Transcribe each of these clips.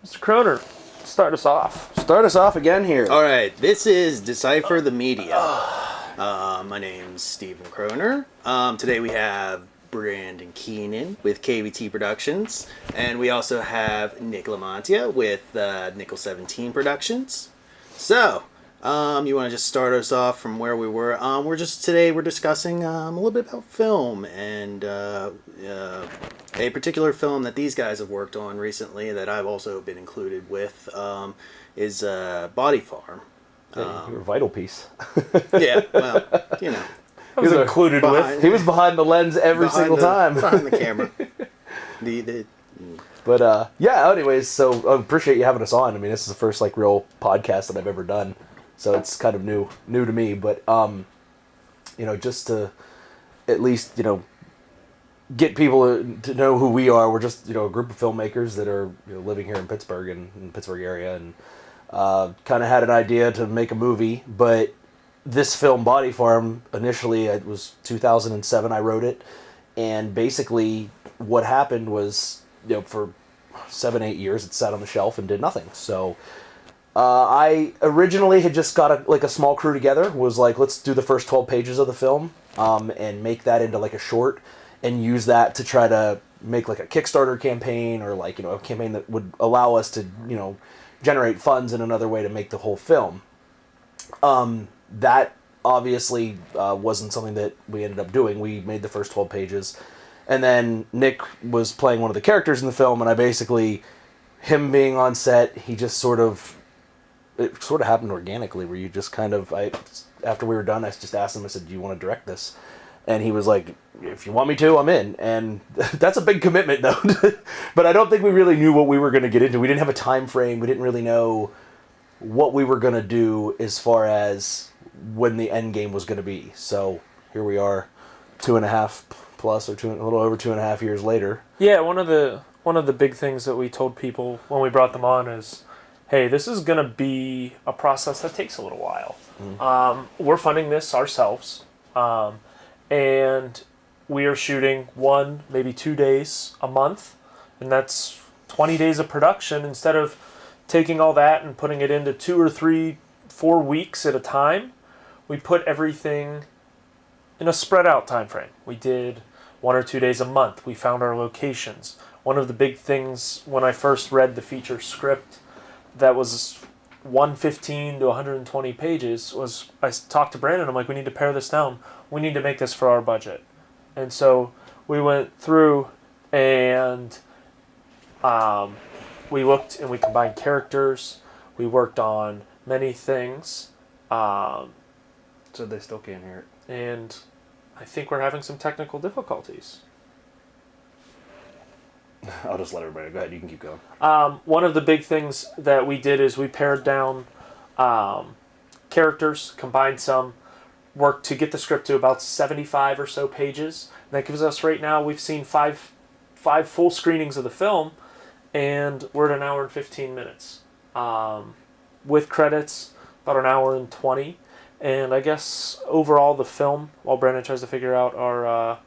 Mr. Croner, start us off. Start us off again here. All right, this is Decipher the Media. My name's Steven Croner. Today we have Brandon Keenan with KVT Productions, and we also have Nick LaMantia with Nickel 17 Productions. So, you want to just start us off from where we were? We're discussing a little bit about film and a particular film that these guys have worked on recently that I've also been included with is Body Farm. You're a vital piece. Yeah, well, you know. He was included with. He was behind the lens every single time. Behind the camera. But yeah, anyways, so I appreciate you having us on. I mean, this is the first real podcast that I've ever done. So it's kind of new to me, but just to at least, get people to know who we are. We're just, a group of filmmakers that are living here in Pittsburgh and in the Pittsburgh area, and kind of had an idea to make a movie. But this film, Body Farm, initially it was 2007. I wrote it, and basically what happened was, for 7-8 years it sat on the shelf and did nothing. So I originally had just got a small crew together. Was like, let's do the first 12 pages of the film and make that into a short, and use that to try to make a Kickstarter campaign or a campaign that would allow us to generate funds in another way to make the whole film. That obviously wasn't something that we ended up doing. We made the first 12 pages, and then Nick was playing one of the characters in the film, and I basically, him being on set, he just it sort of happened organically, where you just after we were done, I just asked him, I said, do you want to direct this? And he was like, if you want me to, I'm in. And that's a big commitment, though. But I don't think we really knew what we were going to get into. We didn't have a time frame. We didn't really know what we were going to do as far as when the end game was going to be. So here we are, 2.5 plus, or a little over 2.5 years later. Yeah, one of the big things that we told people when we brought them on is, hey, this is going to be a process that takes a little while. Mm-hmm. We're funding this ourselves. And we are shooting 1, maybe 2 days a month, and that's 20 days of production. Instead of taking all that and putting it into 2 or 3, 4 weeks at a time, we put everything in a spread out time frame. We did 1 or 2 days a month. We found our locations. One of the big things when I first read the feature script that was 115 to 120 pages was, I talked to Brandon, I'm like, we need to pare this down. We need to make this for our budget. And so we went through and we looked and we combined characters. We worked on many things. So they still can't hear it. And I think we're having some technical difficulties. I'll just let everybody go ahead. You can keep going. One of the big things that we did is we pared down characters, combined some, worked to get the script to about 75 or so pages. And that gives us, right now, we've seen five full screenings of the film, and we're at 1 hour and 15 minutes. With credits, about 1 hour and 20. And I guess overall the film, while Brandon tries to figure out our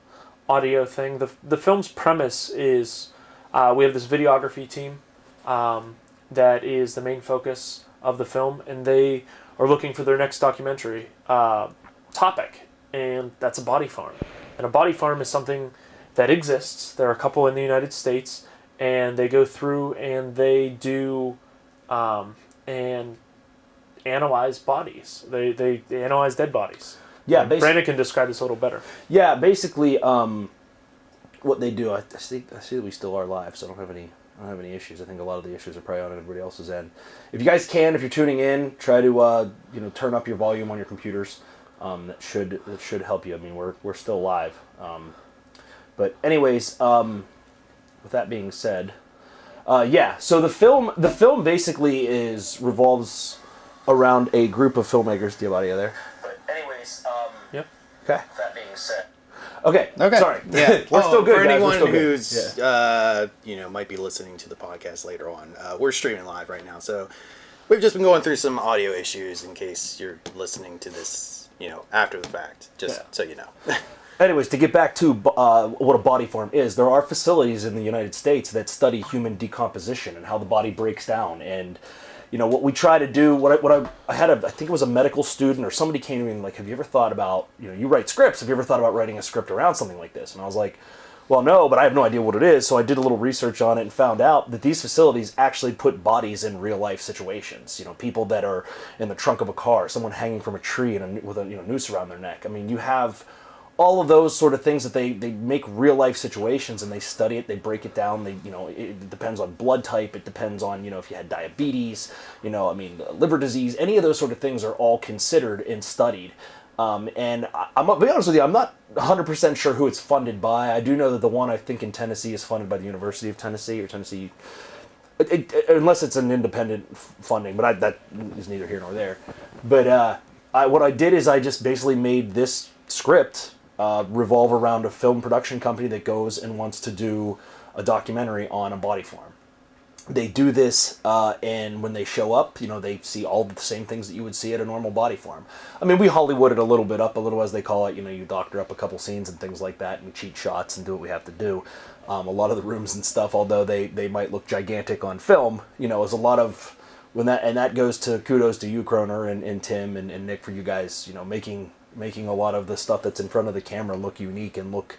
audio thing, the film's premise is we have this videography team that is the main focus of the film, and they are looking for their next documentary topic, and that's a body farm. And a body farm is something that exists. There are a couple in the United States, and they go through and they do and analyze bodies. They analyze dead bodies. Yeah, Brandon can describe this a little better. Yeah, basically, what they do, I see that we still are live, so I don't have any issues. I think a lot of the issues are probably on everybody else's end. If you guys can, if you're tuning in, try to turn up your volume on your computers. That should help you. I mean, we're still live. But anyways, with that being said, so the film basically revolves around a group of filmmakers. Do you have audio there? But anyways, Yep. Okay. with that being said. Okay. Sorry. Yeah. We're still good, for guys. anyone We're still who's good. might be listening to the podcast later on, we're streaming live right now, so we've just been going through some audio issues in case you're listening to this, after the fact, just so you know. Anyways, to get back to what a body form is, there are facilities in the United States that study human decomposition and how the body breaks down. And what we try to do, I had I think it was a medical student or somebody came to me and like, have you ever thought about, you write scripts, have you ever thought about writing a script around something like this? And I was like, well, no, but I have no idea what it is. So I did a little research on it and found out that these facilities actually put bodies in real life situations. People that are in the trunk of a car, someone hanging from a tree and with a noose around their neck. I mean, you have all of those sort of things that they make real life situations, and they study it, they break it down. It depends on blood type, it depends on if you had diabetes, liver disease, any of those sort of things are all considered and studied. And I'm gonna be honest with you, I'm not 100% sure who it's funded by. I do know that the one I think in Tennessee is funded by the University of Tennessee or Tennessee, unless it's an independent funding, but that is neither here nor there. But what I did is I just basically made this script revolve around a film production company that goes and wants to do a documentary on a body form. They do this, and when they show up, they see all the same things that you would see at a normal body form. I mean, we Hollywood it a little, as they call it. You doctor up a couple scenes and things like that, and cheat shots and do what we have to do. A lot of the rooms and stuff, although they might look gigantic on film, is a lot of that goes to kudos to you, Croner, and Tim and Nick, for you guys, making a lot of the stuff that's in front of the camera look unique and look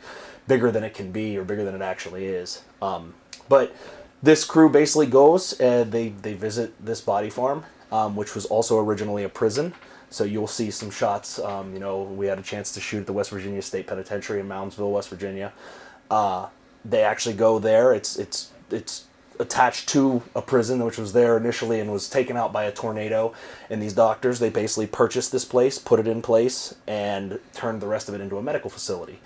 bigger than it can be or bigger than it actually is. But this crew basically goes and they visit this body farm, which was also originally a prison. So you'll see some shots. We had a chance to shoot at the West Virginia State Penitentiary in Moundsville, West Virginia. They actually go there. It's attached to a prison which was there initially and was taken out by a tornado. And these doctors, they basically purchased this place, put it in place, and turned the rest of it into a medical facility.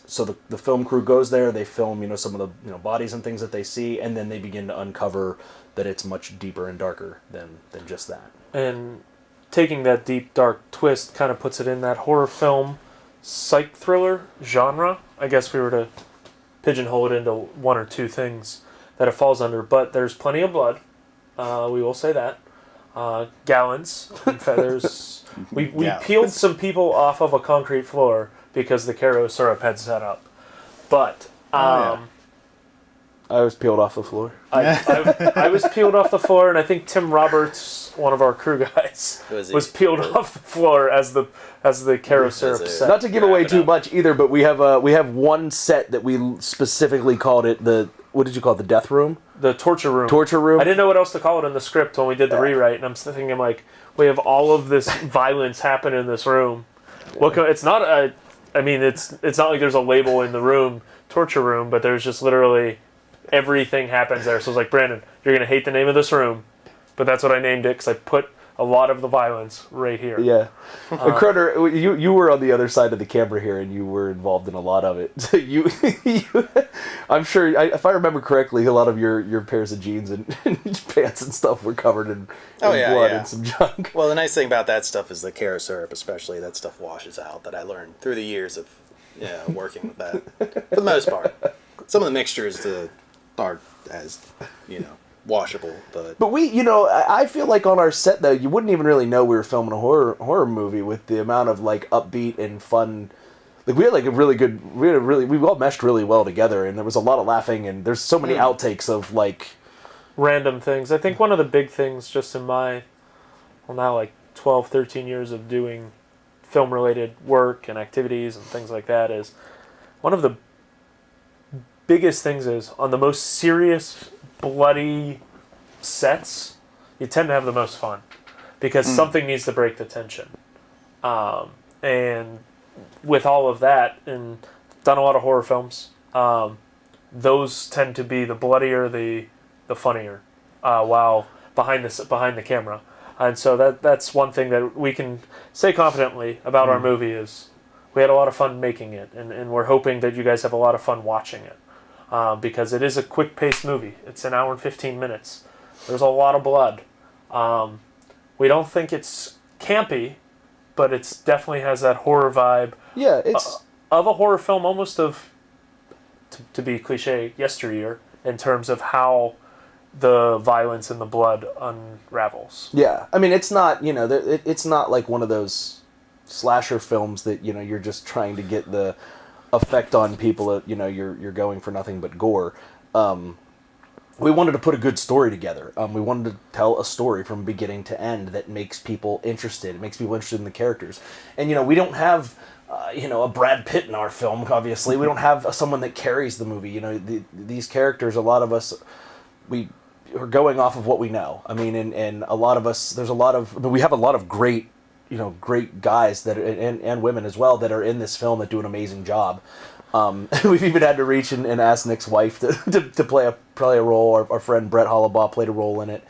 So the film crew goes there, they film, some of the bodies and things that they see, and then they begin to uncover that it's much deeper and darker than just that. And taking that deep, dark twist kind of puts it in that horror film, psych thriller genre. I guess if we were to pigeonhole it into one or two things that it falls under, but there's plenty of blood. We will say that. Gallons and feathers. We peeled some people off of a concrete floor because the Caro syrup had set up. But I was peeled off the floor. I was peeled off the floor, and I think Tim Roberts, one of our crew guys, was peeled off the floor as the Caro syrup set. Not to give away too much either, but we have one set that we specifically called it what did you call it? The death room? The torture room. Torture room. I didn't know what else to call it in the script when we did the rewrite, and I'm thinking like, we have all of this violence happen in this room. It's not it's not like there's a label in the room, torture room, but there's just literally everything happens there. So it's like, Brandon, you're gonna hate the name of this room, but that's what I named it because I put a lot of the violence right here. Yeah. Croner, you were on the other side of the camera here, and you were involved in a lot of it. So I'm sure, if I remember correctly, a lot of your pairs of jeans and pants and stuff were covered in blood and some junk. Well, the nice thing about that stuff is the Caro syrup, especially, that stuff washes out, that I learned through the years of working with that. For the most part. Some of the mixtures are as, washable, but we, I feel like on our set though, you wouldn't even really know we were filming a horror movie with the amount of like upbeat and fun. Like we all meshed really well together, and there was a lot of laughing, and there's so many outtakes of like random things. I think one of the big things just in my now like 12, 13 years of doing film related work and activities and things like that is one of the biggest things is on the most serious, bloody sets, you tend to have the most fun because something needs to break the tension. And with all of that, and done a lot of horror films, those tend to be the bloodier, the funnier, while behind the camera. And so that's one thing that we can say confidently about our movie is we had a lot of fun making it, and we're hoping that you guys have a lot of fun watching it. Because it is a quick-paced movie. It's an hour and 15 minutes. There's a lot of blood. We don't think it's campy, but it definitely has that horror vibe. Yeah, it's of a horror film, almost of, to be cliche, yesteryear, in terms of how the violence and the blood unravels. Yeah, I mean, it's not, it's not like one of those slasher films that you're just trying to get the effect on people. You're going for nothing but gore. We wanted to put a good story together. We wanted to tell a story from beginning to end that makes people interested. It makes people interested in the characters. And we don't have a Brad Pitt in our film. Obviously, we don't have someone that carries the movie. These characters. A lot of us, we are going off of what we know. I mean, and a lot of us. We have a lot of great, great guys that and women as well that are in this film that do an amazing job. We've even had to reach and ask Nick's wife to play a role. Our friend Brett Hollabaugh played a role in it.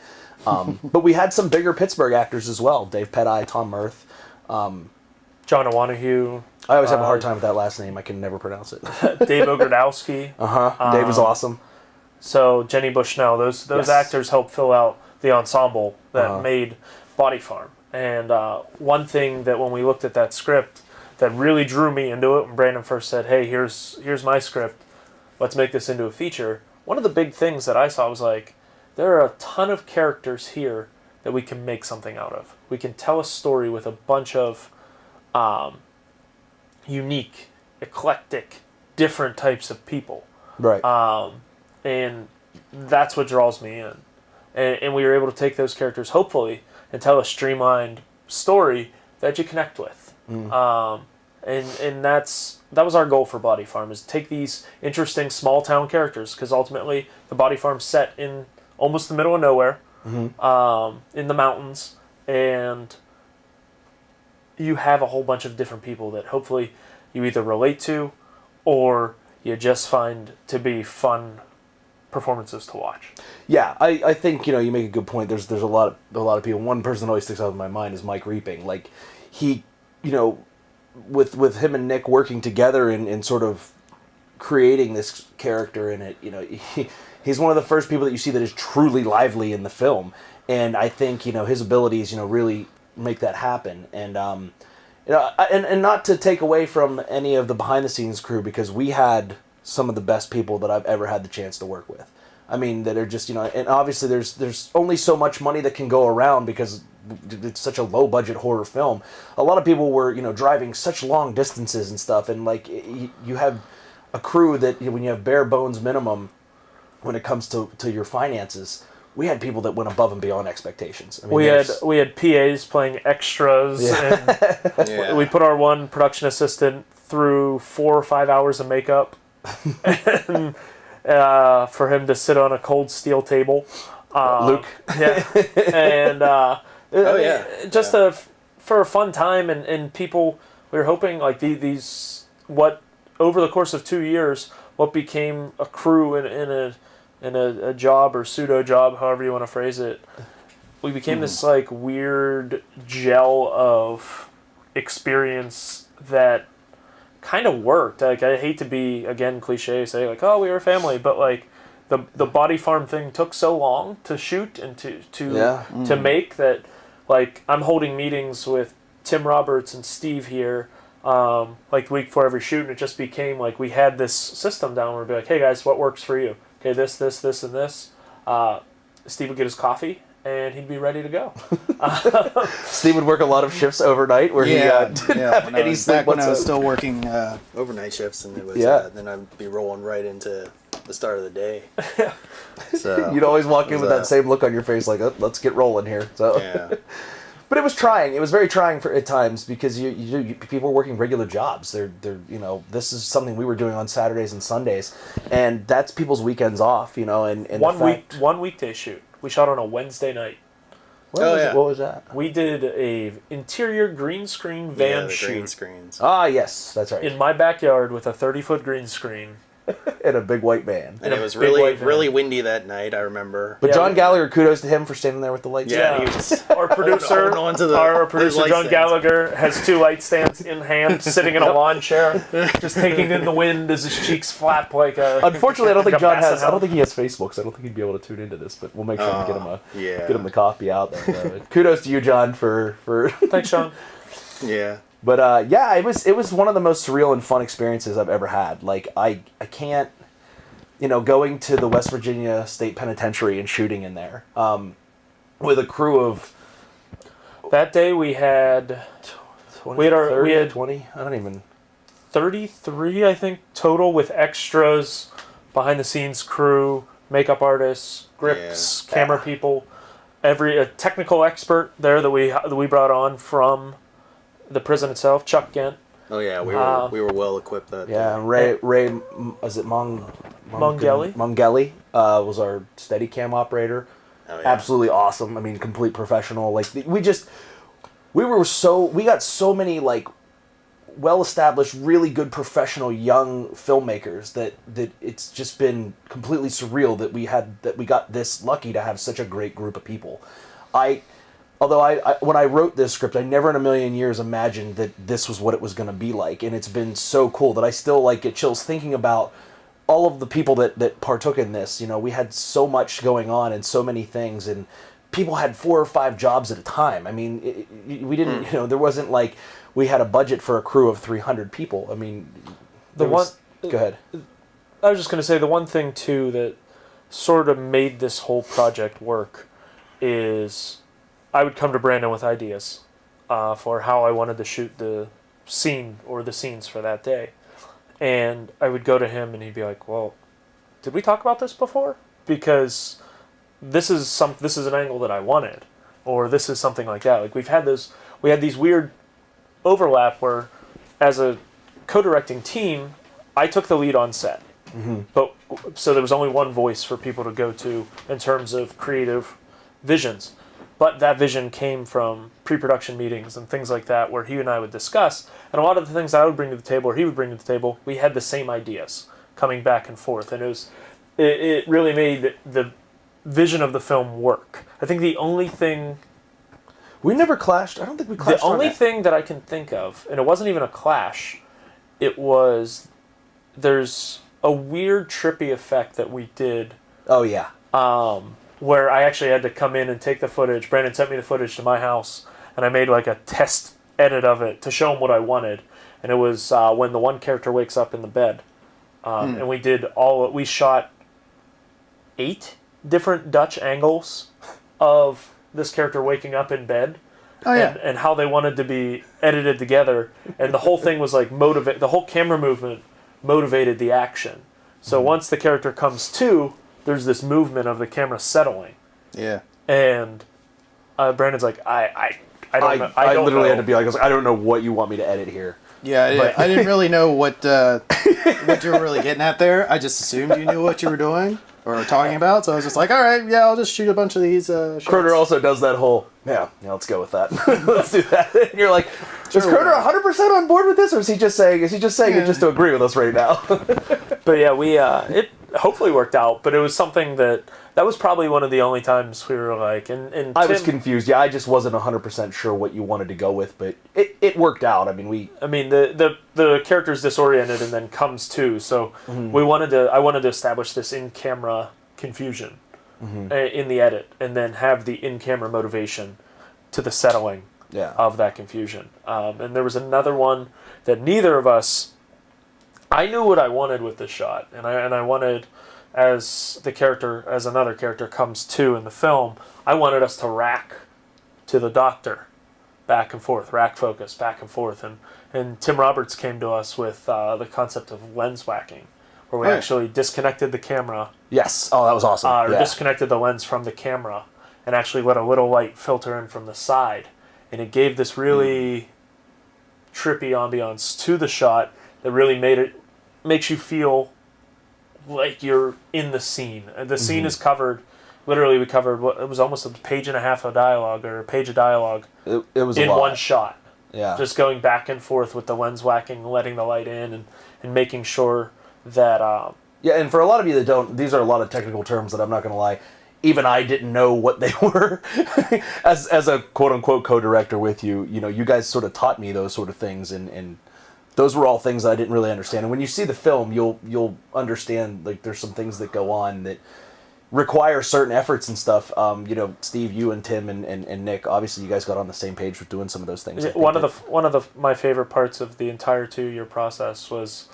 But we had some bigger Pittsburgh actors as well. Dave Petty, Tom Mirth. John Iwanahue. I always have a hard time with that last name. I can never pronounce it. Dave Ogrodowski. Dave was awesome. So Jenny Bushnell. Those Yes. actors helped fill out the ensemble that made Body Farm. And one thing that when we looked at that script that really drew me into it when Brandon first said, hey, here's my script, let's make this into a feature. One of the big things that I saw was like, there are a ton of characters here that we can make something out of. We can tell a story with a bunch of unique, eclectic, different types of people. Right. And that's what draws me in. And we were able to take those characters, hopefully, and tell a streamlined story that you connect with. And that was our goal for Body Farm, is take these interesting small town characters, because ultimately the Body Farm's set in almost the middle of nowhere, in the mountains, and you have a whole bunch of different people that hopefully you either relate to or you just find to be fun performances to watch. Yeah, I think you make a good point. There's a lot of people. One person that always sticks out in my mind is Mike Reaping. Like he, with him and Nick working together and sort of creating this character in it, he's one of the first people that you see that is truly lively in the film, and I think his abilities really make that happen. And and not to take away from any of the behind the scenes crew, because we had some of the best people that I've ever had the chance to work with. I mean, that are just, and obviously there's only so much money that can go around because it's such a low budget horror film. A lot of people were, driving such long distances and stuff, and like you have a crew that when you have bare bones minimum when it comes to your finances, we had people that went above and beyond expectations. I mean, we had PAs playing extras, and we put our one production assistant through 4 or 5 hours of makeup and, for him to sit on a cold steel table. Luke. Yeah. And just for a fun time, and people, we were hoping like these what over the course of 2 years, what became a crew in a job or pseudo job, however you want to phrase it, we became this like weird gel of experience that kind of worked. Like, I hate to be, again, cliche, say like, oh, we were a family, but like the Body Farm thing took so long to shoot and to make that, like, I'm holding meetings with Tim Roberts and Steve here, like the week before every shoot, and it just became like we had this system down where we'd be like, hey guys, what works for you? Okay, this, and this. Steve would get his coffee, and he'd be ready to go. Steve would work a lot of shifts overnight where he didn't have any sleep when I was still working overnight shifts, and it was then I'd be rolling right into the start of the day. So you'd always walk in with that same look on your face, like, oh, let's get rolling here. So. Yeah. But it was trying. It was very trying at times because you people were working regular jobs. They're this is something we were doing on Saturdays and Sundays, and that's people's weekends off. And one weekday shoot. We shot on a Wednesday night. What was that? We did a interior green screen van the shoot. green screens. Ah, yes, that's right. In my backyard with a 30-foot green screen. And a big white van. And it was really windy that night, I remember. But John Gallagher, kudos to him for standing there with the lights. Yeah, Our producer, our producer John Gallagher, has 2 light stands in hand, sitting in a lawn chair, just taking in the wind as his cheeks flap like a. Unfortunately, I don't think John has. I I don't think he has Facebook, so I don't think he'd be able to tune into this. But we'll make sure to get him the copy out there. Kudos to you, John, for. Thanks, Sean. Yeah. But it was one of the most surreal and fun experiences I've ever had. Like I can't, going to the West Virginia State Penitentiary and shooting in there, with a crew of. That day we had 20, We had 30, 20? I don't even... 33, I think, total with extras, behind the scenes crew, makeup artists, grips, camera people, a technical expert there that we brought on from the prison itself, Chuck Gent. Oh yeah, we were well equipped that day. Ray, is it Mongeli? Mongeli was our Steadicam operator. Oh, yeah. Absolutely awesome. I mean, complete professional. Like we got so many like well-established, really good professional young filmmakers that it's just been completely surreal that we got this lucky to have such a great group of people. Although when I wrote this script, I never in a million years imagined that this was what it was going to be like, and it's been so cool that I still like get chills thinking about all of the people that partook in this. You know, we had so much going on and so many things, and people had 4 or 5 jobs at a time. I mean, we didn't, there wasn't like we had a budget for a crew of 300 people. I mean, go ahead. I was just going to say the one thing too that sort of made this whole project work is I would come to Brandon with ideas for how I wanted to shoot the scene or the scenes for that day. And I would go to him and he'd be like, well, did we talk about this before? Because this is an angle that I wanted, or this is something like that. Like we had these weird overlap where as a co-directing team, I took the lead on set. Mm-hmm. But so there was only one voice for people to go to in terms of creative visions. But that vision came from pre-production meetings and things like that where he and I would discuss. And a lot of the things I would bring to the table or he would bring to the table, we had the same ideas coming back and forth. And it really made the vision of the film work. I think the only thing... We never clashed. I don't think we clashed. The only thing that I can think of, and it wasn't even a clash, it was... There's a weird trippy effect that we did. Oh, yeah. Where I actually had to come in and take the footage. Brandon sent me the footage to my house, and I made like a test edit of it to show him what I wanted. And it was when the one character wakes up in the bed. And we shot 8 different Dutch angles of this character waking up in bed. Oh, yeah. And how they wanted to be edited together. And the whole thing was like the whole camera movement motivated the action. So once the character comes to, there's this movement of the camera settling. Yeah. And Brandon's like, I don't know. I literally had to be like, I don't know what you want me to edit here. Yeah, I didn't really know what you were really getting at there. I just assumed you knew what you were doing or talking about. So I was just like, all right, yeah, I'll just shoot a bunch of these shots. Croner also does that whole, yeah, let's go with that. Let's do that. And you're like, is Croner 100% on board with this, or is he just saying it just to agree with us right now? But yeah, it hopefully worked out. But it was something that was probably one of the only times we were like, and I was confused. Yeah, I just wasn't 100% sure what you wanted to go with, but it worked out. I mean, the character's disoriented and then comes to, so I wanted to establish this in-camera confusion in the edit, and then have the in-camera motivation to the settling of that confusion. And there was another one that neither of us. I knew what I wanted with this shot, and I wanted, as another character comes to in the film, I wanted us to rack to the doctor, back and forth, rack focus, back and forth, and Tim Roberts came to us with the concept of lens whacking, where we actually disconnected the camera. Yes. Oh, that was awesome. Disconnected the lens from the camera, and actually let a little light filter in from the side, and it gave this really trippy ambiance to the shot that really makes you feel like you're in the scene. The scene is covered. Literally, we covered it was almost a page and a half of dialogue, or a page of dialogue. It was in a lot. one shot. Yeah. Just going back and forth with the lens whacking, letting the light in, and making sure that. Yeah, and for a lot of you that don't, these are a lot of technical terms that I'm not going to lie. Even I didn't know what they were. as a quote unquote co-director with you, you guys sort of taught me those sort of things, and those were all things I didn't really understand. And when you see the film, you'll understand, like, there's some things that go on that require certain efforts and stuff. Steve, you and Tim and Nick, obviously you guys got on the same page with doing some of those things. One of my favorite parts of the entire 2-year process was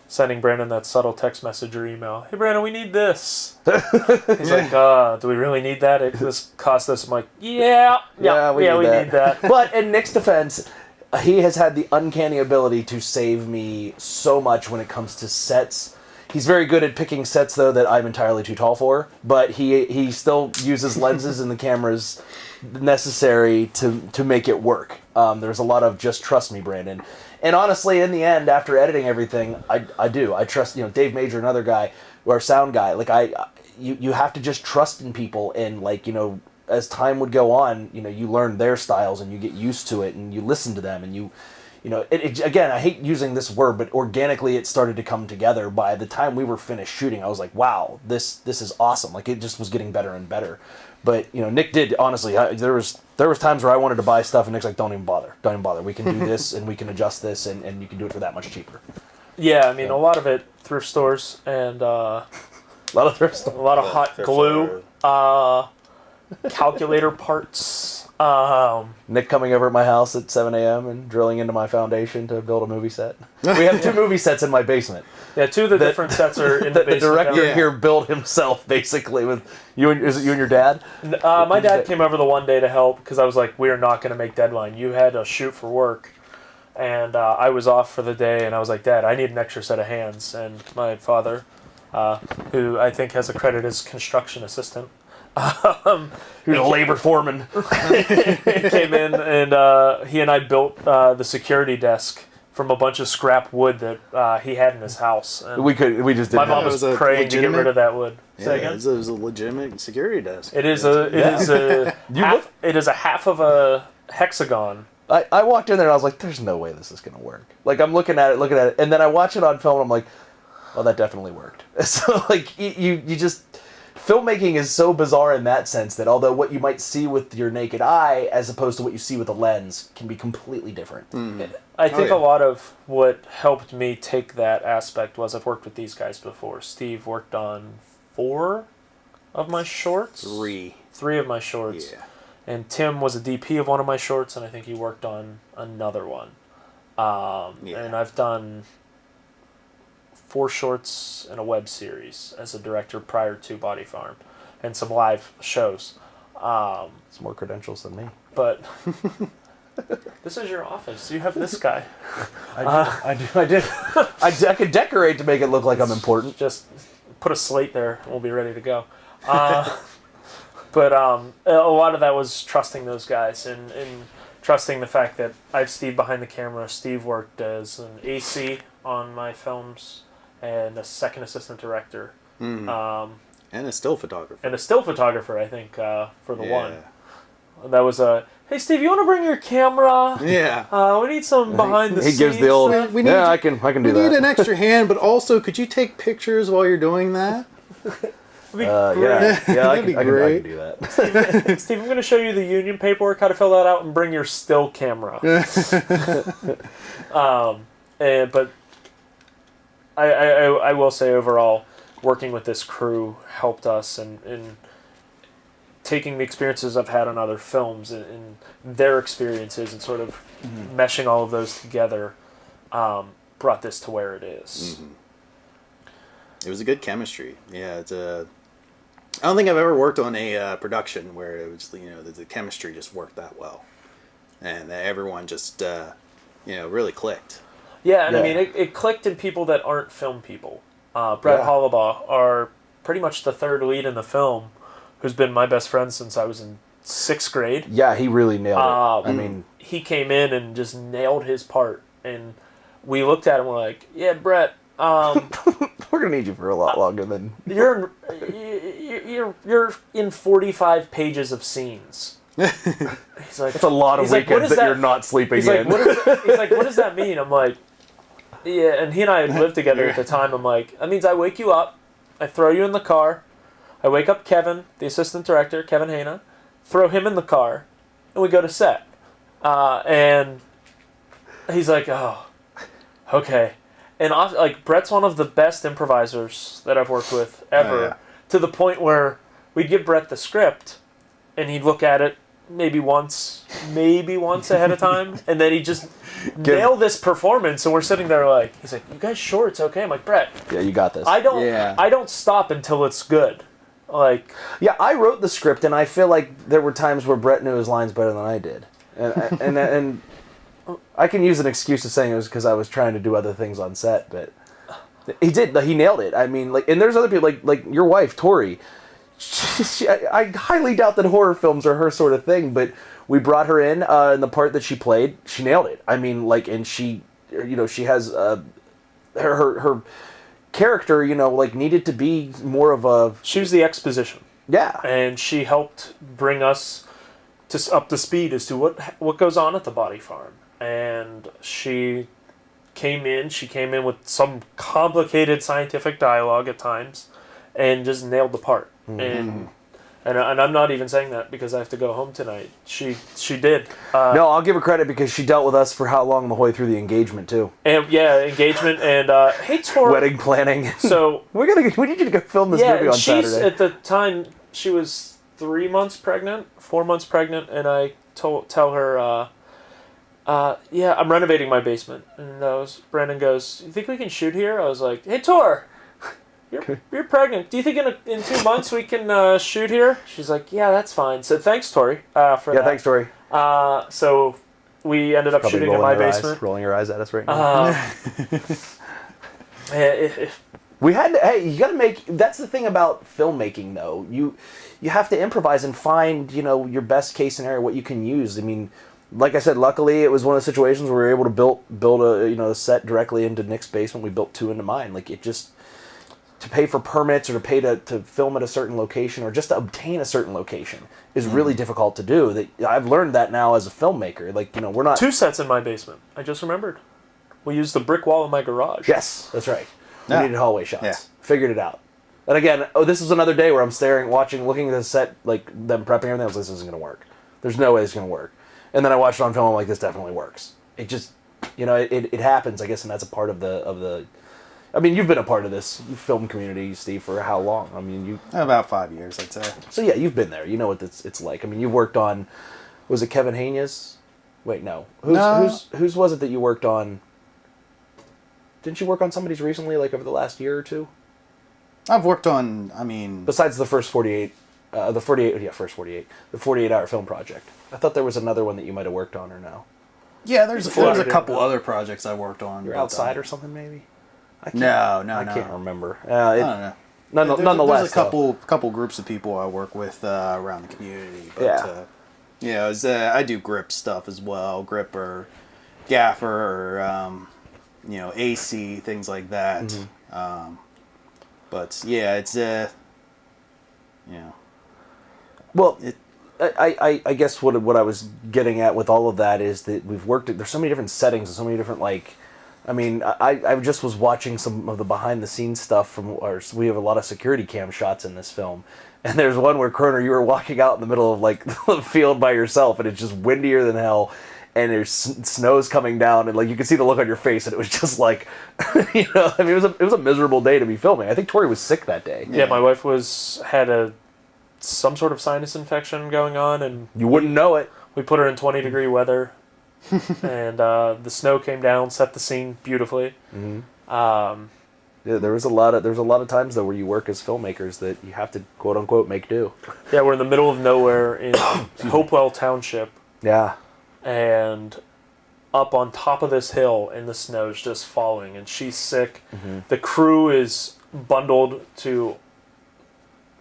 sending Brandon that subtle text message or email. Hey Brandon, we need this. He's like, do we really need that? This cost us. I'm like, yeah, we need that. But in Nick's defense, he has had the uncanny ability to save me so much when it comes to sets. He's very good at picking sets, though, that I'm entirely too tall for. But he still uses lenses and the cameras necessary to make it work. There's a lot of just trust me, Brandon. And honestly, in the end, after editing everything, I do. I trust, Dave Major, another guy, our sound guy. Like, you have to just trust in people. And, like, as time would go on, you learn their styles and you get used to it and you listen to them and again, I hate using this word, but organically it started to come together. By the time we were finished shooting, I was like, wow, this is awesome. Like, it just was getting better and better. But, Nick did, honestly, there was times where I wanted to buy stuff and Nick's like, don't even bother. We can do this and we can adjust this and you can do it for that much cheaper. Yeah, I mean, a lot of it thrift stores and A lot of thrift stores. a lot of hot glue, calculator parts. Nick coming over at my house at 7 a.m. and drilling into my foundation to build a movie set. We have 2 movie sets in my basement. Yeah, 2 of the different sets are in the The basement. director here built himself, basically, with you. Is it you and your dad? My dad came over the one day to help because I was like, we are not going to make deadline. You had to shoot for work. And I was off for the day, and I was like, Dad, I need an extra set of hands. And my father, who I think has a credit as construction assistant, Who's a labor foreman? came in, and he and I built the security desk from a bunch of scrap wood that he had in his house. And We just didn't. my mom have was It was a praying to get legitimate- rid of that wood. Yeah, Say again? it was a legitimate security desk. It is a half of a hexagon. I walked in there and I was like, "There's no way this is gonna work." Like, I'm looking at it, and then I watch it on film and I'm like, "Oh, that definitely worked." So, like, you just filmmaking is so bizarre in that sense that although what you might see with your naked eye as opposed to what you see with a lens can be completely different. I think yeah. a lot of what helped me take that aspect was I've worked with these guys before. Steve worked on 4 of my shorts. 3. 3 of my shorts. Yeah. And Tim was a DP of one of my shorts, and I think he worked on another one. And I've done 4 shorts and a web series as a director prior to Body Farm, and some live shows. It's more credentials than me. But this is your office. You have this guy. I did. I could decorate to make it look like I'm important. Just put a slate there, and we'll be ready to go. But a lot of that was trusting those guys and trusting the fact that I have Steve behind the camera. Steve worked as an AC on my films and a second assistant director. And a still photographer. And a still photographer, I think, for the one. That was hey, Steve, you want to bring your camera? Yeah. We need some behind the He scenes. gives the old. stuff." We need Yeah, to- I can do We need that. an extra hand, but also, could you take pictures while you're doing that? It'd be Yeah, I That'd can, be I great. can do that. Steve, I'm going to show you the union paperwork, how to fill that out, and bring your still camera. But I will say overall, working with this crew helped us in taking the experiences I've had on other films and their experiences and sort of meshing all of those together brought this to where it is. It was a good chemistry. Yeah, I don't think I've ever worked on a production where it was, the chemistry just worked that well, and that everyone just, really clicked. Yeah, and I Yeah. mean, it clicked in people that aren't film people. Brett Yeah. Hollabaugh are pretty much the third lead in the film, who's been my best friend since I was in 6th grade. Yeah, he really nailed it. I mean, He came in and just nailed his part, and we looked at him and we're like, yeah, Brett, we're gonna need you for a lot longer than. you're in 45 pages of scenes. He's like, It's a lot of he's like, weekends "What is that you're not sleeping He's like, in. he's like, what does that mean? I'm like, yeah, and he and I had lived together at the time. I'm like, that means I wake you up, I throw you in the car, I wake up Kevin, the assistant director, Kevin Hanna, throw him in the car, and we go to set. And he's like, oh, okay. And like Brett's one of the best improvisers that I've worked with ever, Oh, yeah. to the point where we'd give Brett the script, and he'd look at it maybe once ahead of time, and then he'd just nail this performance. And we're sitting there like, he's like, "You guys sure it's okay?" I'm like, "Brett, Yeah, you got this. I Yeah. don't stop until it's good." Like, Yeah, I wrote the script, and I feel like there were times where Brett knew his lines better than I did, and I can use an excuse of saying it was because I was trying to do other things on set, but he nailed it. I mean, like, and there's other people like your wife, Tori. I highly doubt that horror films are her sort of thing, but we brought her in the part that she played. She nailed it. I mean, like, and she, she has her character, like, needed to be more of a. She was the exposition. Yeah, and she helped bring us up to speed as to what goes on at the body farm. And she came in with some complicated scientific dialogue at times, and just nailed the part. And I'm not even saying that because I have to go home tonight. She did. No, I'll give her credit because she dealt with us for how long the whole way through the engagement too. And engagement and hey, Tori. Wedding planning. So we need you to go film this movie on Saturday. At the time she was 4 months pregnant, and I tell her, yeah, I'm renovating my basement, and Brandon goes, "You think we can shoot here?" I was like, "Hey, Tor. You're pregnant. Do you think in 2 months we can shoot here?" She's like, "Yeah, that's fine." So thanks, Tori, for that. Yeah, thanks, Tori. So we ended up shooting in my basement. Rolling your eyes at us right now. We had to, hey, you got to make. That's the thing about filmmaking, though. You have to improvise and find, your best case scenario, what you can use. I mean, like I said, luckily it was one of the situations where we were able to build a set directly into Nick's basement. We built 2 into mine. Like, it just. To pay for permits or to pay to film at a certain location or just to obtain a certain location is really difficult to do. I've learned that now as a filmmaker. Like, we're not... 2 sets in my basement. I just remembered. We used the brick wall in my garage. Yes, that's right. We Yeah. needed hallway shots. Yeah. Figured it out. And again, this was another day where I'm looking at the set, like them prepping everything. I was like, this isn't going to work. There's no way it's going to work. And then I watched it on film. I'm like, this definitely works. It just, it happens, I guess, and that's a part of the I mean, you've been a part of this film community, Steve, for how long? I mean, About 5 years, I'd say. So yeah, you've been there. You know what it's like. I mean, you've worked on. Was it Kevin Haines? Wait, no. Whose was it that you worked on? Didn't you work on somebody's recently, like over the last year or two? I've worked on. I mean, besides the first 48, the 48-hour film project. I thought there was another one that you might have worked on or no. Yeah, there's a couple other projects I worked on. You're outside or something, maybe. I can't remember. I don't know. Nonetheless, there's a couple groups of people I work with around the community. But, I do grip stuff as well. Grip or gaffer or AC, things like that. Mm-hmm. But yeah, it's Well, I guess what I was getting at with all of that is that we've worked. There's so many different settings and so many different I mean, I just was watching some of the behind-the-scenes stuff we have a lot of security cam shots in this film. And there's one where, Croner, you were walking out in the middle of, the field by yourself, and it's just windier than hell, and there's snow's coming down, and, you can see the look on your face, and it was just I mean, it was a miserable day to be filming. I think Tori was sick that day. Yeah, my wife had some sort of sinus infection going on, and... You wouldn't know it. We put her in 20-degree weather. And the snow came down, set the scene beautifully. Mm-hmm. Yeah, there's a lot of times though where you work as filmmakers that you have to quote unquote make do. Yeah, we're in the middle of nowhere in Hopewell Township. Yeah, and up on top of this hill, and the snow's just falling, and she's sick. Mm-hmm. The crew is bundled to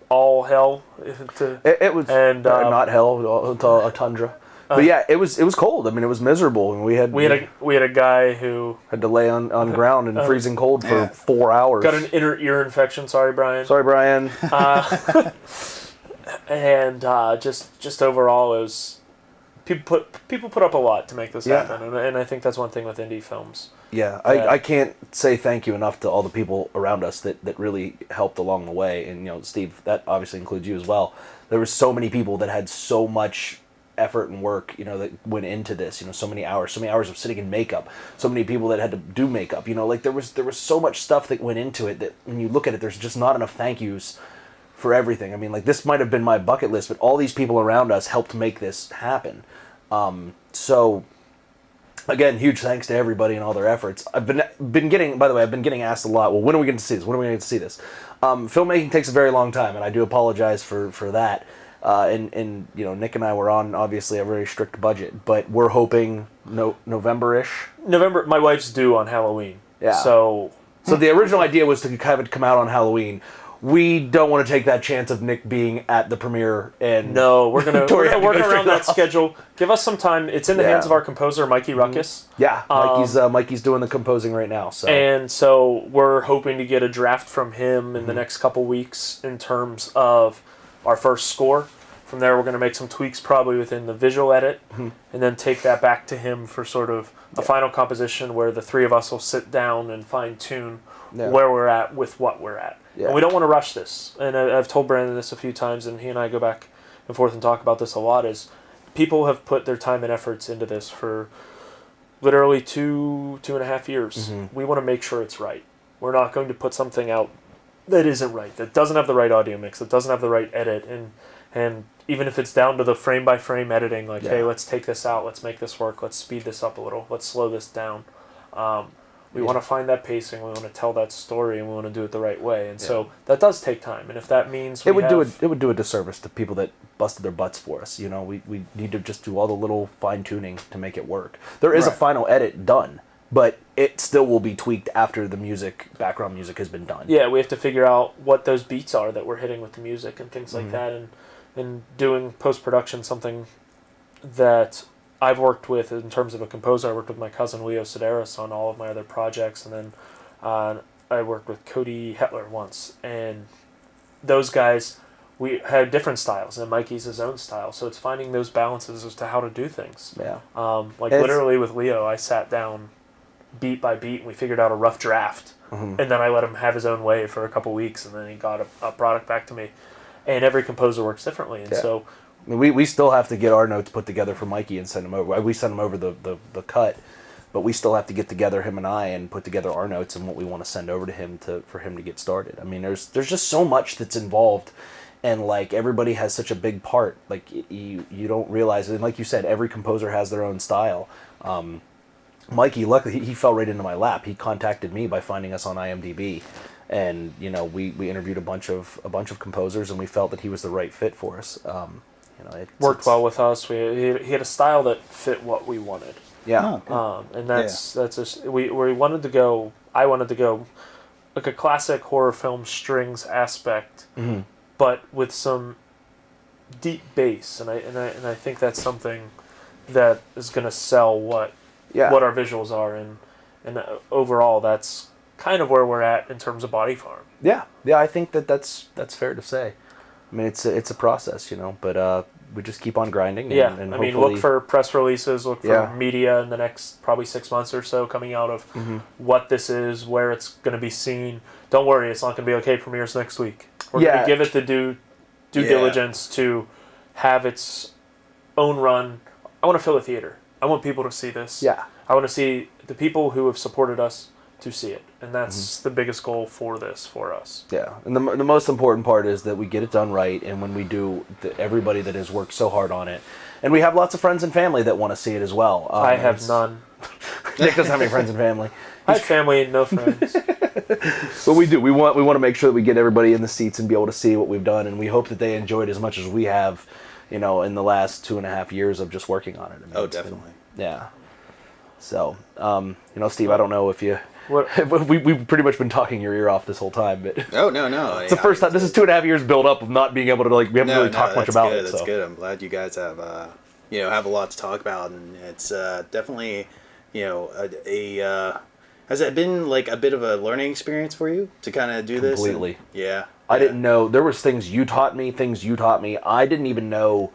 all hell. It was not hell, a tundra. But yeah, it was cold. I mean, it was miserable, and we had a guy who had to lay on ground in freezing cold for 4 hours. Got an inner ear infection. Sorry, Brian. And just overall, it was people put up a lot to make this happen, and I think that's one thing with indie films. Yeah, I can't say thank you enough to all the people around us that really helped along the way, and Steve, that obviously includes you as well. There were so many people that had so much effort and work, that went into this, so many hours of sitting in makeup, so many people that had to do makeup, there was so much stuff that went into it that when you look at it, there's just not enough thank yous for everything. I mean, this might have been my bucket list, but all these people around us helped make this happen. So again, huge thanks to everybody and all their efforts. I've been getting asked a lot, well, when are we going to see this? When are we going to see this? Filmmaking takes a very long time, and I do apologize for that. And Nick and I were on, obviously, a very strict budget, but we're hoping November-ish. November. My wife's due on Halloween. Yeah. So the original idea was to have it come out on Halloween. We don't want to take that chance of Nick being at the premiere and no, we're gonna Tori had to work go around straight that off. schedule. Give us some time. It's in the hands of our composer, Mikey Ruckus. Yeah, Mikey's doing the composing right now. So And so we're hoping to get a draft from him in the next couple weeks in terms of our first score. From there, we're going to make some tweaks probably within the visual edit, and then take that back to him for sort of a final composition where the three of us will sit down and fine-tune where we're at with what we're at. Yeah. And we don't want to rush this. And I've told Brandon this a few times, and he and I go back and forth and talk about this a lot, is people have put their time and efforts into this for literally 2.5 years. We want to make sure it's right. We're not going to put something out that isn't right, that doesn't have the right audio mix, that doesn't have the right edit, and even if it's down to the frame by frame editing, like, hey, let's take this out, let's make this work, let's speed this up a little, let's slow this down. We want to find that pacing, we want to tell that story, and we want to do it the right way. And so that does take time. And if that means it would do a disservice to people that busted their butts for us. We need to just do all the little fine tuning to make it work. There is a final edit done, but it still will be tweaked after the background music has been done. Yeah, we have to figure out what those beats are that we're hitting with the music and things like that, and doing post-production, something that I've worked with in terms of a composer. I worked with my cousin Leo Sedaris on all of my other projects, and then I worked with Cody Hetler once, and those guys, we had different styles, and Mikey's his own style, so it's finding those balances as to how to do things. Yeah. Literally with Leo, I sat down beat by beat, and we figured out a rough draft, and then I let him have his own way for a couple weeks, and then he got a product back to me. And every composer works differently, and so I mean, we still have to get our notes put together for Mikey and send him over. We send him over the cut, but we still have to get together, him and I, and put together our notes and what we want to send over to him for him to get started. I mean, there's just so much that's involved, and like everybody has such a big part. Like you don't realize it. And like you said, every composer has their own style. Mikey, luckily, he fell right into my lap. He contacted me by finding us on IMDb. And we interviewed a bunch of composers, and we felt that he was the right fit for us. It worked well with us. He had a style that fit what we wanted. Yeah. And that's just we wanted to go. I wanted to go like a classic horror film strings aspect, but with some deep bass, and I think that's something that is going to sell what our visuals are, and overall that's kind of where we're at in terms of Body Farm. Yeah, I think that's fair to say. I mean, it's a process, but we just keep on grinding. And I mean, look for press releases, look for media in the next probably 6 months or so coming out of what this is, where it's going to be seen. Don't worry, it's not going to be okay. Premieres next week. We're going to give it the due diligence to have its own run. I want to fill a theater. I want people to see this. Yeah. I want to see the people who have supported us to see it, and that's the biggest goal for us. Yeah, and the most important part is that we get it done right, and when we do, everybody that has worked so hard on it, and we have lots of friends and family that want to see it as well. I have none. Nick doesn't have any friends and family. I have family and no friends. But we do. We want to make sure that we get everybody in the seats and be able to see what we've done, and we hope that they enjoyed as much as we have, in the last 2.5 years of just working on it. I mean, definitely. Yeah. So, Steve, I don't know if you... What? We've pretty much been talking your ear off this whole time, but no. It's the first time. This is 2.5 years build up of not being able to we haven't really talked much about it. That's good. I'm glad you guys have have a lot to talk about, and it's definitely has it been like a bit of a learning experience for you to kind of do this? Completely. Yeah. I didn't know there was things you taught me. I didn't even know.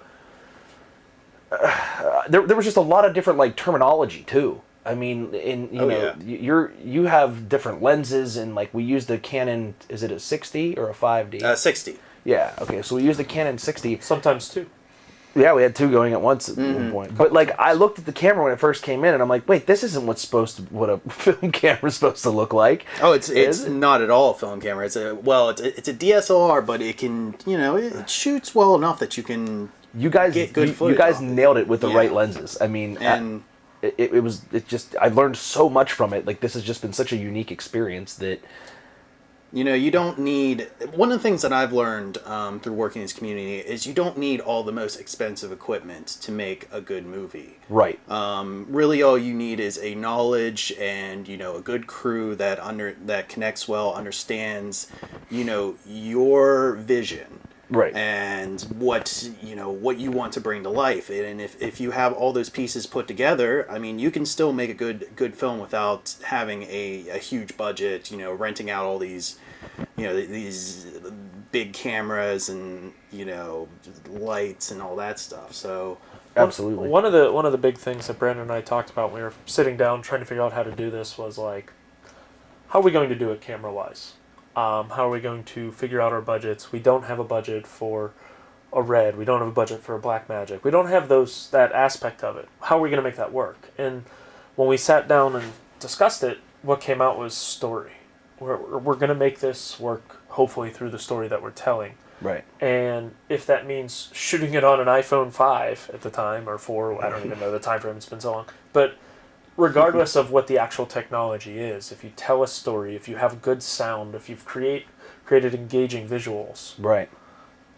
There was just a lot of different terminology too. I mean, you have different lenses, and we used the Canon. Is it a 60 or a 5D? 60. Yeah. Okay. So we used the Canon 60. Sometimes two. Yeah, we had two going at once at one point. But I looked at the camera when it first came in, and I'm like, wait, this isn't what a film camera is supposed to look like. Oh, it's not at all a film camera. It's a DSLR, but it can it shoots well enough that you can get good footage. You guys nailed it with the right lenses. I mean, and I learned so much from it. This has just been such a unique experience that You don't need... One of the things that I've learned through working in this community is you don't need all the most expensive equipment to make a good movie. Right. Really all you need is a knowledge and, a good crew that connects well, understands, your vision. Right. And what you want to bring to life. And if you have all those pieces put together, I mean, you can still make a good film without having a huge budget, renting out all these these big cameras and lights and all that stuff. So absolutely. One of the big things that Brandon and I talked about when we were sitting down trying to figure out how to do this was like, how are we going to do it camera wise? How are we going to figure out our budgets? We don't have a budget for a red. We don't have a budget for a black magic. We don't have that aspect of it. How are we going to make that work? And when we sat down and discussed it, what came out was story. We're going to make this work hopefully through the story that we're telling. Right. And if that means shooting it on an iPhone 5 at the time, or 4, I don't even know the time frame, it's been so long. But regardless of what the actual technology is, if you tell a story, if you have good sound, if you've created engaging visuals, right,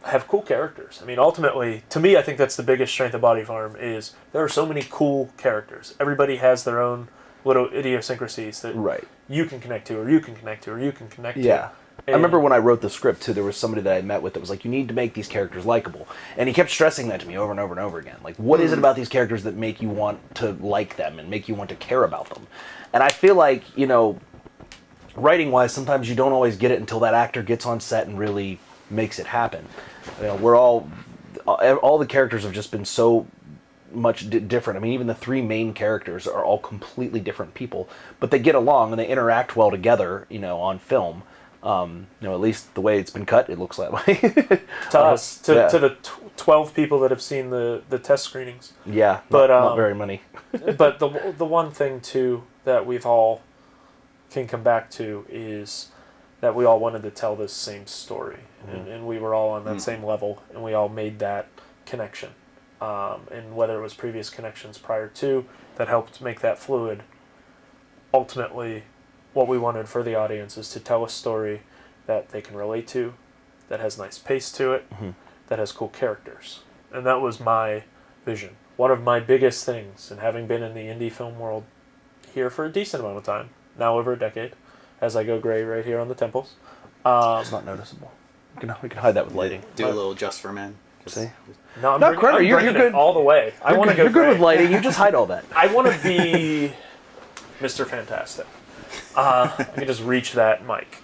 have cool characters. I mean, ultimately, to me, I think that's the biggest strength of Body Farm is there are so many cool characters. Everybody has their own little idiosyncrasies that you can connect to, or you can connect to, or you can connect to. Yeah. And I remember when I wrote the script, too, there was somebody that I met with that was like, you need to make these characters likable. And he kept stressing that to me over and over and over again. Like, what is it about these characters that make you want to like them and make you want to care about them? And I feel like, writing-wise, sometimes you don't always get it until that actor gets on set and really makes it happen. We're all the characters have just been so much different. I mean, even the 3 main characters are all completely different people, but they get along and they interact well together, on film. At least the way it's been cut, it looks that way. To us, to the 12 people that have seen the test screenings. Yeah, but not very many. But the one thing too that we've all can come back to is that we all wanted to tell this same story, and we were all on that same level, and we all made that connection. And whether it was previous connections prior to that helped make that fluid, ultimately, what we wanted for the audience is to tell a story that they can relate to, that has nice pace to it, that has cool characters. And that was my vision. One of my biggest things, and having been in the indie film world here for a decent amount of time, now over a decade, as I go gray right here on the temples. It's not noticeable. We can hide that with lighting. Do a little Just for Men. See? No, I'm Croner, you're bringing good. it all the way. I want to go You're good gray. with lighting. You just hide all that. I want to be Mr. Fantastic. I can just reach that mic.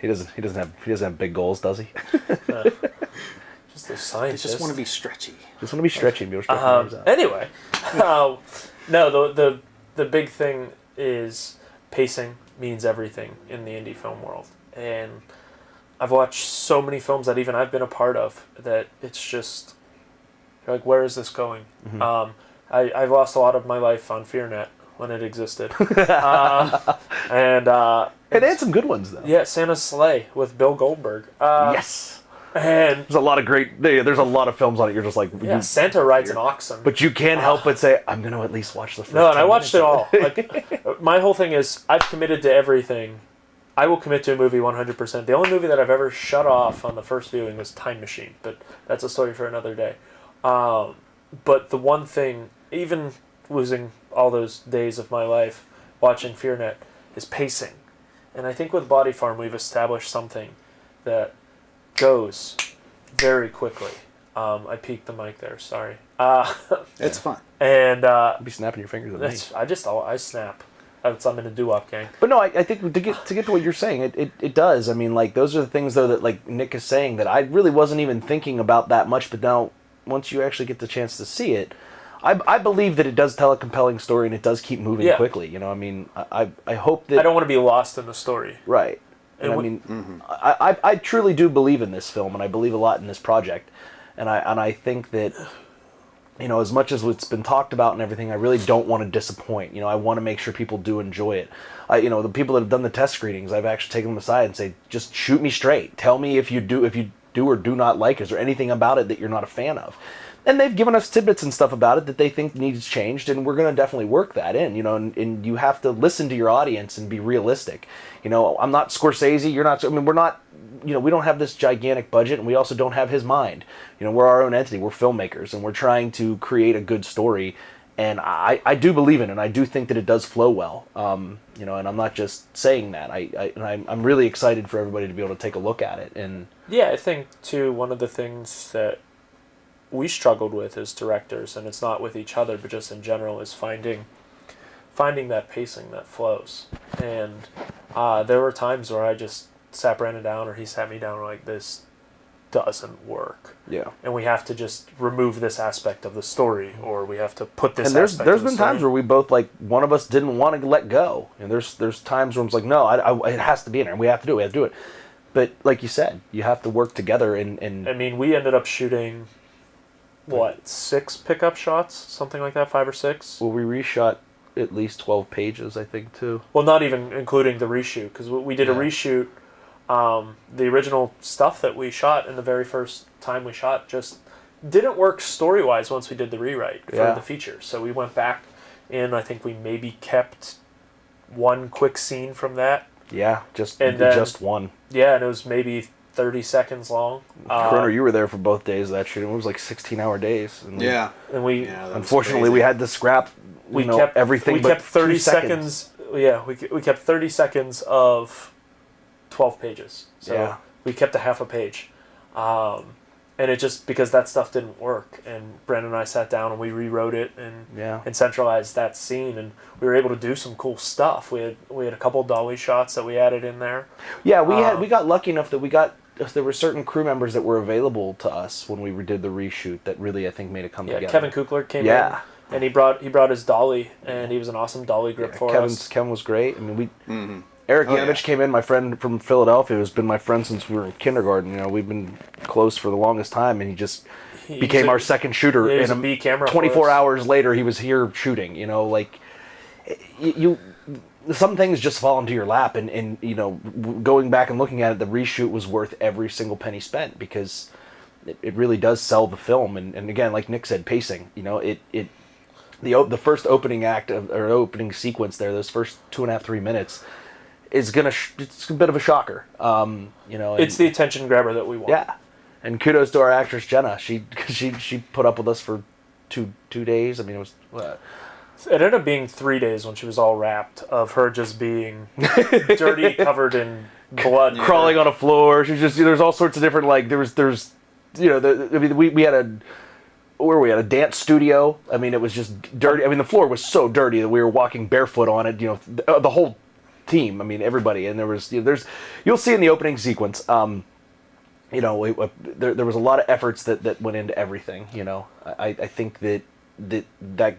He doesn't have big goals, does he? Just the scientist. Just want to be stretchy. Just want to be stretchy and be able to stretch your arms out. Anyway, no, the big thing is pacing means everything in the indie film world, and I've watched so many films that even I've been a part of that it's just you're like, where is this going? I've lost a lot of my life on FearNet when it existed, and Hey, they had some good ones though. yeah, Santa's Sleigh with Bill Goldberg. Yes. And There's a lot of there's a lot of films on it. You're just like, yeah, Santa rides an oxen. but you can't help but say, I'm going to at least watch the first. No, and I 10 watched minutes. it all. Like, my whole thing is I've committed to everything. I will commit to a movie 100%. The only movie that I've ever shut off on the first viewing was Time Machine, but that's a story for another day. But the one thing, even losing all those days of my life watching FearNet, is pacing. And I think with Body Farm we've established something that goes very quickly. I peeked the mic there, sorry. It's fun. And You'd be snapping your fingers at me. I snap. I'm in a doo-wop gang. But no, I think to get to what you're saying, it does. I mean, like, those are the things, though, that, like, Nick is saying that I really wasn't even thinking about that much, but now, once you actually get the chance to see it, I believe that it does tell a compelling story, and it does keep moving quickly, I mean, I hope that... I don't want to be lost in the story. Right. And I mean, I truly do believe in this film, and I believe a lot in this project, and I think that... as much as it's been talked about and everything, I really don't want to disappoint. I want to make sure people do enjoy it. The people that have done the test screenings, I've actually taken them aside and say, just shoot me straight. Tell me if you do or do not like it. Is there anything about it that you're not a fan of? and they've given us tidbits and stuff about it that they think needs changed, and we're going to definitely work that in, and you have to listen to your audience and be realistic. I'm not Scorsese, you're not, we're not, we don't have this gigantic budget, and we also don't have his mind. We're our own entity, we're filmmakers, and we're trying to create a good story, and I do believe in it, and I do think that it does flow well, and I'm not just saying that. I'm really excited for everybody to be able to take a look at it. And yeah, I think, too, one of the things that we struggled with as directors, and it's not with each other, but just in general, is finding that pacing that flows. And there were times where I just sat Brandon down, or he sat me down, like, this doesn't work. Yeah. And we have to just remove this aspect of the story, or we have to put this. And there's been times where we both, like, one of us didn't want to let go, and there's times where I'm like, no, it has to be in there, and we have to do it. But like you said, you have to work together. And I mean, we ended up shooting 6 pickup shots, something like that, 5 or 6. Well, we reshot at least 12 pages, I think, too. Well, not even including the reshoot, because we did a reshoot. The original stuff that we shot in the very first time we shot just didn't work story-wise once we did the rewrite for the feature. So we went back, and I think we maybe kept one quick scene from that. Yeah, just one. Yeah, and it was maybe 30 seconds long. Croner, you were there for both days of that shooting. It was like 16-hour days. And and we unfortunately we had to scrap. We kept everything. We kept 30 seconds. Yeah, we kept 30 seconds of 12 pages. So we kept a half a page. And it just, because that stuff didn't work, and Brandon and I sat down and we rewrote it and centralized that scene, and we were able to do some cool stuff. We had a couple dolly shots that we added in there. Yeah, we got lucky enough that there were certain crew members that were available to us when we did the reshoot that really, I think, made it come together. Kevin Kukler came in, and he brought his dolly, and he was an awesome dolly grip for us. Kevin was great. I mean, Eric Yanovich came in, my friend from Philadelphia, who's been my friend since we were in kindergarten. We've been close for the longest time, and he became our second shooter. He was a B camera 24 hours later, he was here shooting. Some things just fall into your lap, and going back and looking at it, the reshoot was worth every single penny spent, because it really does sell the film. And again, like Nick said, pacing. The first opening act or opening sequence there, those first 2.5-3 minutes, is it's a bit of a shocker. It's the attention grabber that we want. Yeah, and kudos to our actress Jenna. She put up with us for two days. I mean, it was. It ended up being 3 days when she was all wrapped, of her just being dirty, covered in blood, crawling on a floor. She's just there's all sorts of different, like there's we had a dance studio. I mean, it was just dirty. I mean, the floor was so dirty that we were walking barefoot on it. The whole team. I mean, everybody. And there was you'll see in the opening sequence. There was a lot of efforts that went into everything. I think that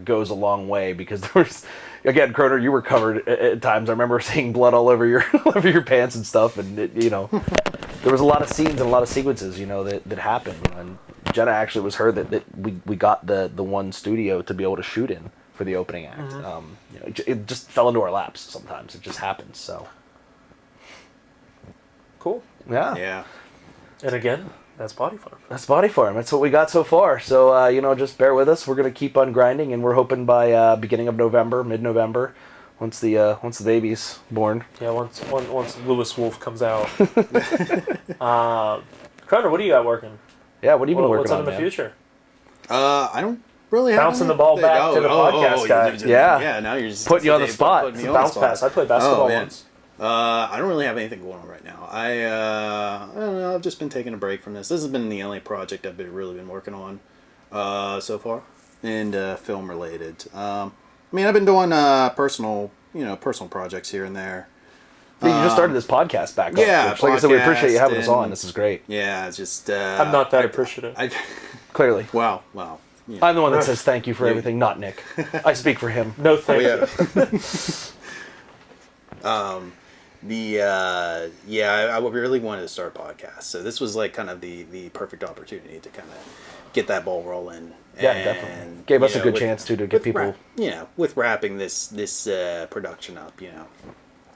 goes a long way, because there was, again, Croner, you were covered at times. I remember seeing blood all over your over your pants and stuff, and there was a lot of scenes and a lot of sequences that happened. And Jenna actually was her that we got the one studio to be able to shoot in for the opening act. Mm-hmm. It just fell into our laps sometimes. It just happens. So cool. Yeah. And again, that's Body Farm. That's Body Farm. That's what we got so far. So just bear with us. We're gonna keep on grinding, and we're hoping by beginning of November, mid-November, once the baby's born. Yeah, once Lewis Wolf comes out. Croner, what do you got working? Yeah, what have you been working on? What's up in the future? I don't really have bouncing the ball back to the podcast guy. Yeah, now you're just putting you on the spot. It's a bounce pass. I played basketball once. I don't really have anything going on right now. I don't know. I've just been taking a break from this. This has been the only project I've really been working on so far, and film related. I've been doing personal projects here and there. Yeah, you just started this podcast back up. Yeah, which, like I said, we appreciate you having us on. This is great. Yeah, it's just... I'm not that appreciative. Clearly. Wow. Yeah. I'm the one that says thank you for everything, not Nick. I speak for him. No thank you. I really wanted to start a podcast, so this was like kind of the perfect opportunity to kind of get that ball rolling. Yeah, definitely. Gave us a good chance to get people... with wrapping this production up,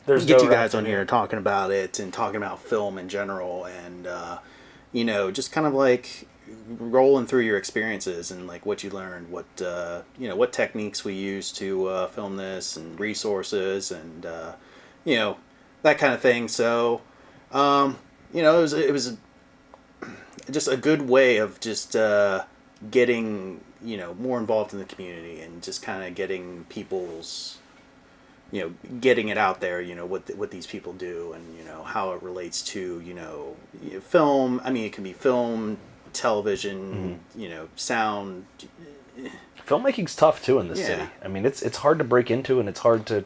There's get you guys on here talking about it and talking about film in general, and just kind of like rolling through your experiences and like what you learned, what what techniques we use to film this, and resources, and that kind of thing. So it was just a good way of just getting more involved in the community, and just kind of getting people's getting it out there, what these people do, and how it relates to film. I mean, it can be film, television, sound. Filmmaking's tough too in this city. I mean, it's hard to break into, and it's hard to,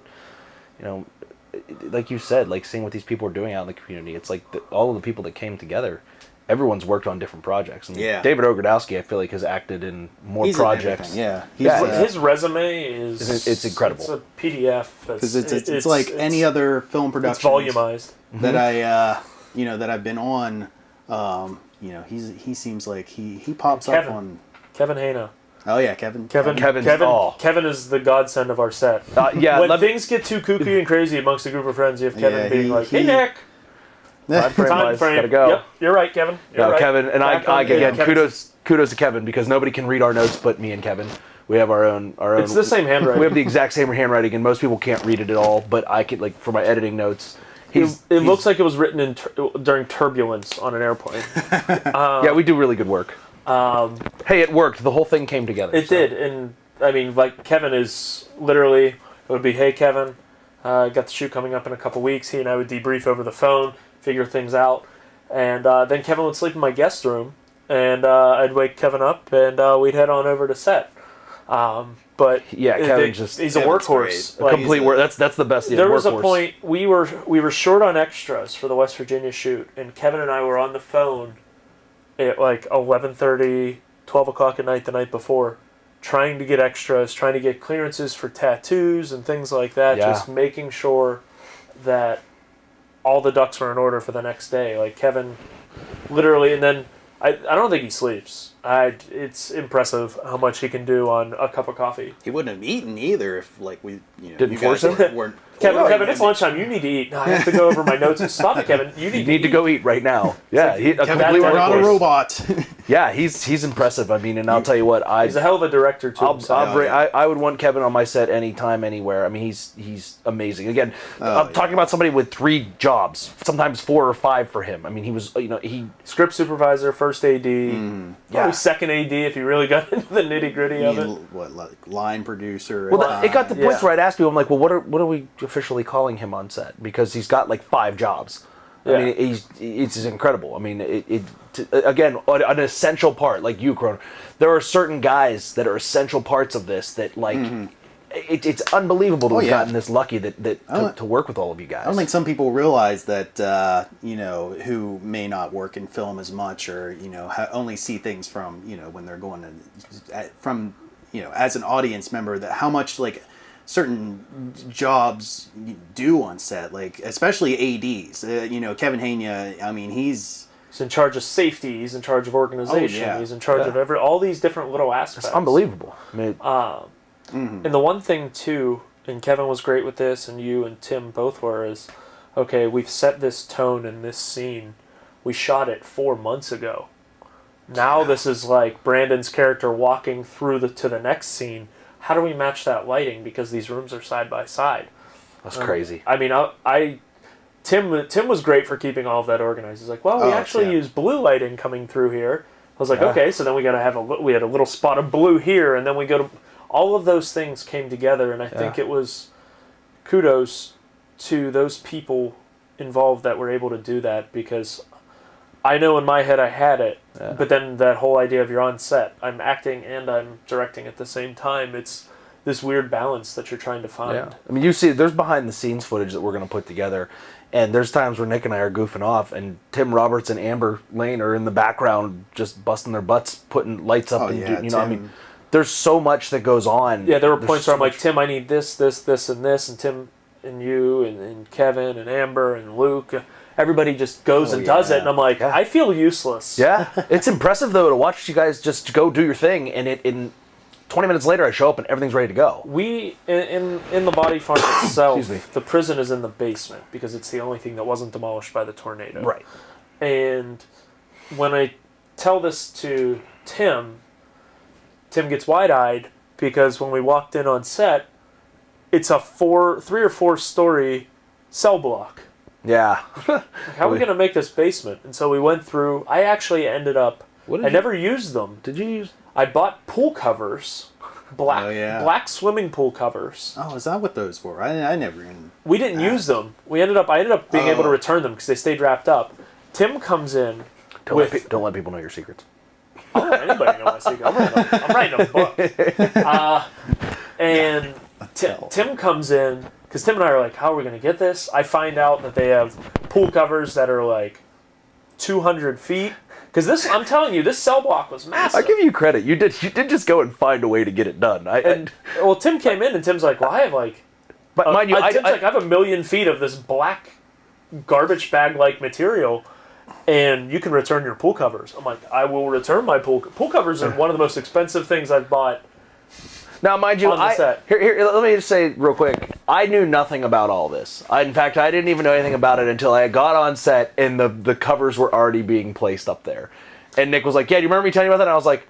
like you said, like seeing what these people are doing out in the community. It's like all of the people that came together, everyone's worked on different projects. And David Ogrodowski, I feel like, has acted in more projects. His resume is it's incredible. It's a PDF. Because it's like any other film production. It's volumized. That I that I've been on. He seems like he pops up on Kevin Hana. Oh yeah, Kevin. Kevin is the godsend of our set. When things get too kooky and crazy amongst a group of friends, you have Kevin being like, "Hey Nick." Time frame. Gotta go. Yep, you're right, Kevin. Right. Kevin, and kudos to Kevin, because nobody can read our notes but me and Kevin. We have our own. It's the same handwriting. We have the exact same handwriting, and most people can't read it at all. But I could, for my editing notes. It looks like it was written during turbulence on an airplane. We do really good work. Hey, it worked. The whole thing came together. It did, and I mean, Kevin is literally. It would be, "Hey, Kevin, got the shoot coming up in a couple weeks." He and I would debrief over the phone, figure things out, and then Kevin would sleep in my guest room, and I'd wake Kevin up, and we'd head on over to set. But he's a workhorse. Complete work. That's the best. There was a point we were short on extras for the West Virginia shoot, and Kevin and I were on the phone at 11:30, 12 o'clock at night the night before, trying to get extras, trying to get clearances for tattoos and things like that, just making sure that all the ducks were in order for the next day. Kevin, literally, and then I don't think he sleeps. It's impressive how much he can do on a cup of coffee. He wouldn't have eaten either if we didn't force him. Kevin, it's lunchtime. You need to eat. No, I have to go over my notes. Stop it, Kevin. You need to go eat right now. Yeah, Kevin, we're not a robot. Yeah, he's impressive. I mean, and I'll tell you what, he's a hell of a director too. I would want Kevin on my set anytime, anywhere. I mean, he's amazing. Again, I'm talking about somebody with 3 jobs, sometimes 4 or 5 for him. I mean, he was script supervisor, first AD, probably second AD if you really got into the nitty gritty of it. What, line producer? Well, it got to the point where I'd ask people, I'm like, well, what are we officially calling him on set? Because he's got 5 jobs. I mean, it's incredible. I mean, again, an essential part, like you, Croner. There are certain guys that are essential parts of this that, it's unbelievable to have gotten this lucky to work with all of you guys. I don't think some people realize that, who may not work in film as much, or, only see things from, when they're going from, as an audience member, that how much, certain jobs do on set, especially ADs. Kevin Hania, I mean, he's in charge of safety, he's in charge of organization, he's in charge of all these different little aspects. It's unbelievable. I mean, and the one thing too, and Kevin was great with this, and you and Tim both were, is, okay, we've set this tone in this scene. We shot it 4 months ago. Now this is Brandon's character walking through to the next scene. How do we match that lighting? Because these rooms are side by side. That's crazy. I mean, Tim was great for keeping all of that organized. He's like, well, we actually use blue lighting coming through here. I was like, okay, so then we got to we had a little spot of blue here, and then we go to, all of those things came together, and I think it was kudos to those people involved that were able to do that, because I know in my head I had it, but then that whole idea of you're on set, I'm acting and I'm directing at the same time, it's this weird balance that you're trying to find. Yeah. I mean, you see, there's behind the scenes footage that we're going to put together, and there's times where Nick and I are goofing off, and Tim Roberts and Amber Lane are in the background just busting their butts, putting lights up, I mean, there's so much that goes on. Yeah, there were points where I'm like, Tim, I need this, and this, and Tim and you and Kevin and Amber and Luke, everybody just goes and does it, and I'm like, I feel useless. Yeah, it's impressive though to watch you guys just go do your thing, and in 20 minutes later I show up and everything's ready to go. We in the body farm itself, the prison is in the basement because it's the only thing that wasn't demolished by the tornado. Right. And when tell this to Tim. Tim gets wide-eyed because when we walked in on set, it's a 3 or 4 story cell block. Yeah. How are we going to make this basement? And so we went through. I actually ended up. I never used them. Did you use? I bought pool covers, black swimming pool covers. Oh, is that what those were? I never even. We didn't use them. I ended up being able to return them because they stayed wrapped up. Tim comes in. Don't let people know your secrets. I don't let anybody know my secret. I'm writing a book. And Tim comes in, because Tim and I are like, how are we going to get this? I find out that they have pool covers that are like 200 feet. Because I'm telling you, this cell block was massive. I give you credit. You did just go and find a way to get it done. Well, Tim came in and Tim's like, well, I have like... But mind you, Tim's like, I have 1 million feet of this black garbage bag-like material, and you can return your pool covers. I'm like, I will return my pool covers are one of the most expensive things I've bought. Now, mind you, here, let me just say real quick, I knew nothing about all this. In fact, I didn't even know anything about it until I got on set and the covers were already being placed up there. And Nick was like, yeah, do you remember me telling you about that? And I was like,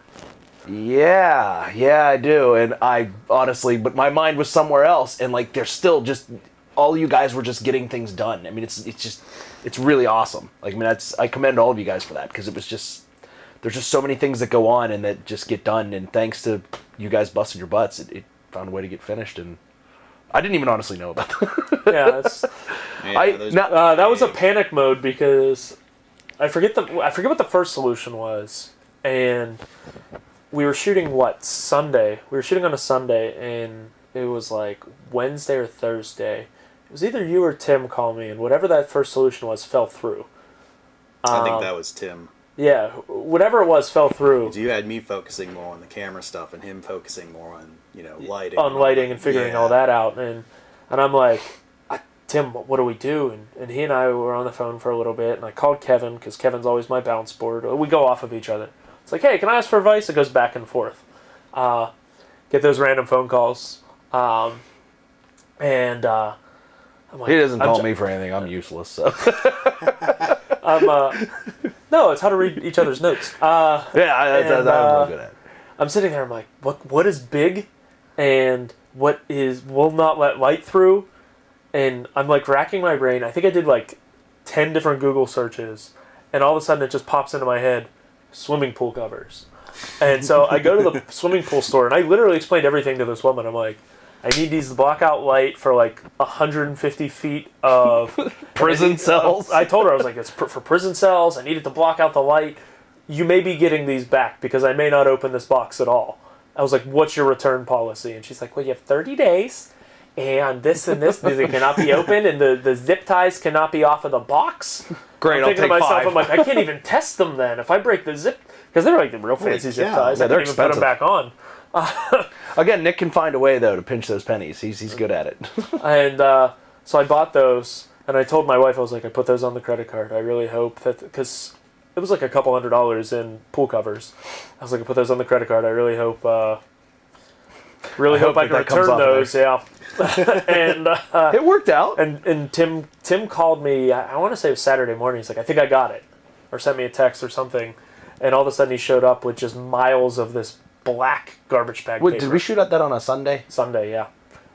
yeah, I do. And I honestly, but my mind was somewhere else. And like, there's still just, all you guys were just getting things done. I mean, it's really awesome. Like, I mean, I commend all of you guys for that, because it was just, there's just so many things that go on and that just get done. And thanks to you guys busting your butts, it found a way to get finished. And I didn't even honestly know about that. Yeah, that was a panic mode because I forget what the first solution was, and we were shooting Sunday. We were shooting on a Sunday, and it was like Wednesday or Thursday. It was either you or Tim called me, and whatever that first solution was fell through. I think that was Tim. Yeah, whatever it was fell through. You had me focusing more on the camera stuff and him focusing more on, lighting. On lighting and figuring all that out. And I'm like, Tim, what do we do? And he and I were on the phone for a little bit, and I called Kevin, because Kevin's always my bounce board. We go off of each other. It's like, hey, can I ask for advice? It goes back and forth. Get those random phone calls. I'm like, He doesn't call me for anything. I'm useless, so... No, it's how to read each other's notes. I'm really good at it. I'm sitting there, I'm like, what is big and what will not let light through? And I'm like racking my brain. I think I did like 10 different Google searches, and all of a sudden it just pops into my head, swimming pool covers. And so I go to the swimming pool store, and I literally explained everything to this woman. I'm like, I need these to block out light for like 150 feet of prison cells. I told her, I was like, it's for prison cells. I need it to block out the light. You may be getting these back because I may not open this box at all. I was like, what's your return policy? And she's like, well, you have 30 days, and this, they cannot be opened, and the zip ties cannot be off of the box. Great, I'm I'll thinking take to myself, 5. I'm like, I can't even test them then. If I break the zip, because they're like the real fancy zip ties. Yeah, I they're can't even put them back on. Again, Nick can find a way, though, to pinch those pennies. He's good at it. And so I bought those, and I told my wife, I was like, I put those on the credit card. I really hope that, because it was like a couple $100 in pool covers. I was like, I put those on the credit card. I really hope I can return those. Yeah. And it worked out. And Tim called me, I want to say it was Saturday morning. He's like, I think I got it. Or sent me a text or something. And all of a sudden he showed up with just miles of this black garbage bag paper. Did we shoot that on a Sunday? Sunday, yeah.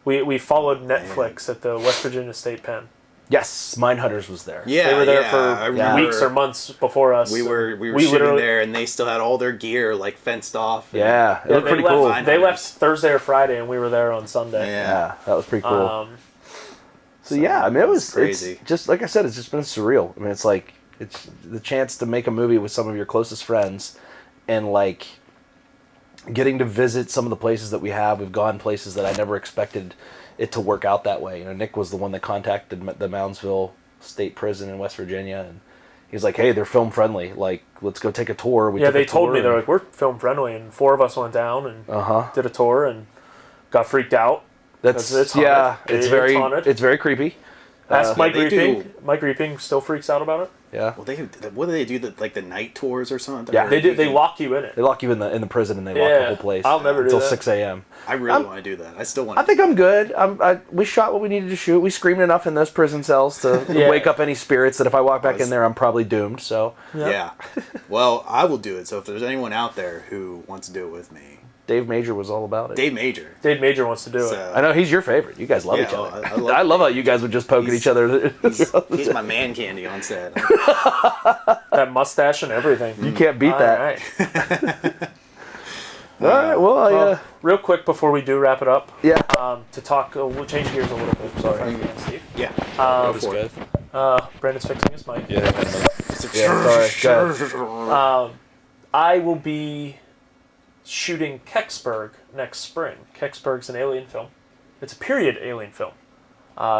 We followed Netflix at the West Virginia State Pen. Yes, Minehunters was there. Yeah, they were there for weeks or months before us. We were shooting there, and they still had all their gear like fenced off. Yeah, it looked pretty cool. They left Thursday or Friday, and we were there on Sunday. Yeah, that was pretty cool. So yeah, I mean, it was crazy. It's just like I said, it's just been surreal. I mean, it's like it's the chance to make a movie with some of your closest friends, and like getting to visit some of the places that we have. We've gone places that I never expected it to work out that way. You know, Nick was the one that contacted the Moundsville State Prison in West Virginia, and he's like, "Hey, they're film friendly. Like, let's go take a tour." They told me they're like, "We're film friendly," and 4 of us went down and did a tour and got freaked out. It's very creepy. Ask Mike Reaping. Mike Reaping still freaks out about it. Yeah. Well, what do they do? Like the night tours or something? Yeah. They do. They lock you in it. They lock you in the prison and they lock the whole place. I'll never do until that. 6 a.m. I really want to do that. I still want. I think I'm good. We shot what we needed to shoot. We screamed enough in those prison cells to wake up any spirits that if I walk back in there, I'm probably doomed. So Yeah. Well, I will do it. So if there's anyone out there who wants to do it with me, Dave Major was all about it. Dave Major. Dave Major wants to do it. So, I know he's your favorite. You guys love each other. I love how you guys would just poke at each other. He's my man candy on set. That mustache and everything. You can't beat that. All right. All right. Well, real quick before we do wrap it up. yeah. To talk, we'll change gears a little bit. Sorry, Steve. Yeah. Brandon's fixing his mic. Yeah. Sorry. Go ahead. I will be shooting Kecksburg next spring. Kecksburg's an alien film. It's a period alien film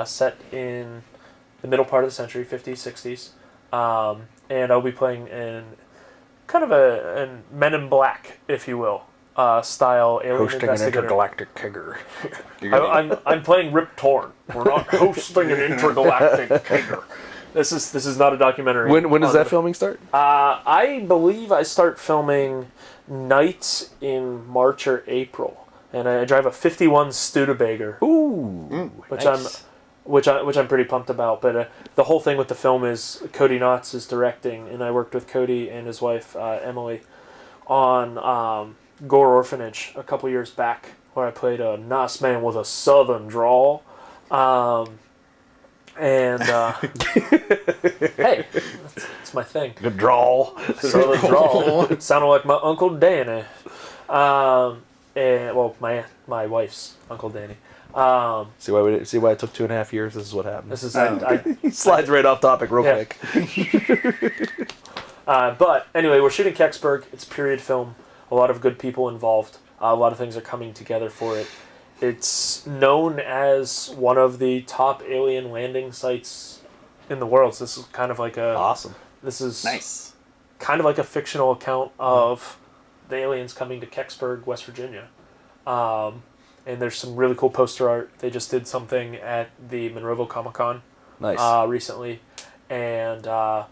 set in the middle part of the century, 50s, 60s. And I'll be playing in kind of a Men in Black, if you will, style alien Hosting an investigator. intergalactic kegger. I'm playing Rip Torn. We're not hosting an intergalactic kegger. This is not a documentary. When does that filming start? I believe I start filming nights in March or April, and I drive a '51 Studebaker. Ooh, which nice. I'm pretty pumped about. But the whole thing with the film is Cody Knotts is directing, and I worked with Cody and his wife Emily on Gore Orphanage a couple years back, where I played a nice man with a southern drawl. Hey, that's my thing. Good drawl. Southern drawl. Sounded like my Uncle Danny. My wife's Uncle Danny. See why it took 2.5 years? This is what happened. This is He slides right off topic real quick. But anyway, we're shooting Kecksburg. It's a period film. A lot of good people involved. A lot of things are coming together for it. It's known as one of the top alien landing sites in the world. So this is kind of like Awesome. This is Nice. kind of like a fictional account of the aliens coming to Kecksburg, West Virginia. And there's some really cool poster art. They just did something at the Monroeville Comic-Con Nice. recently. And I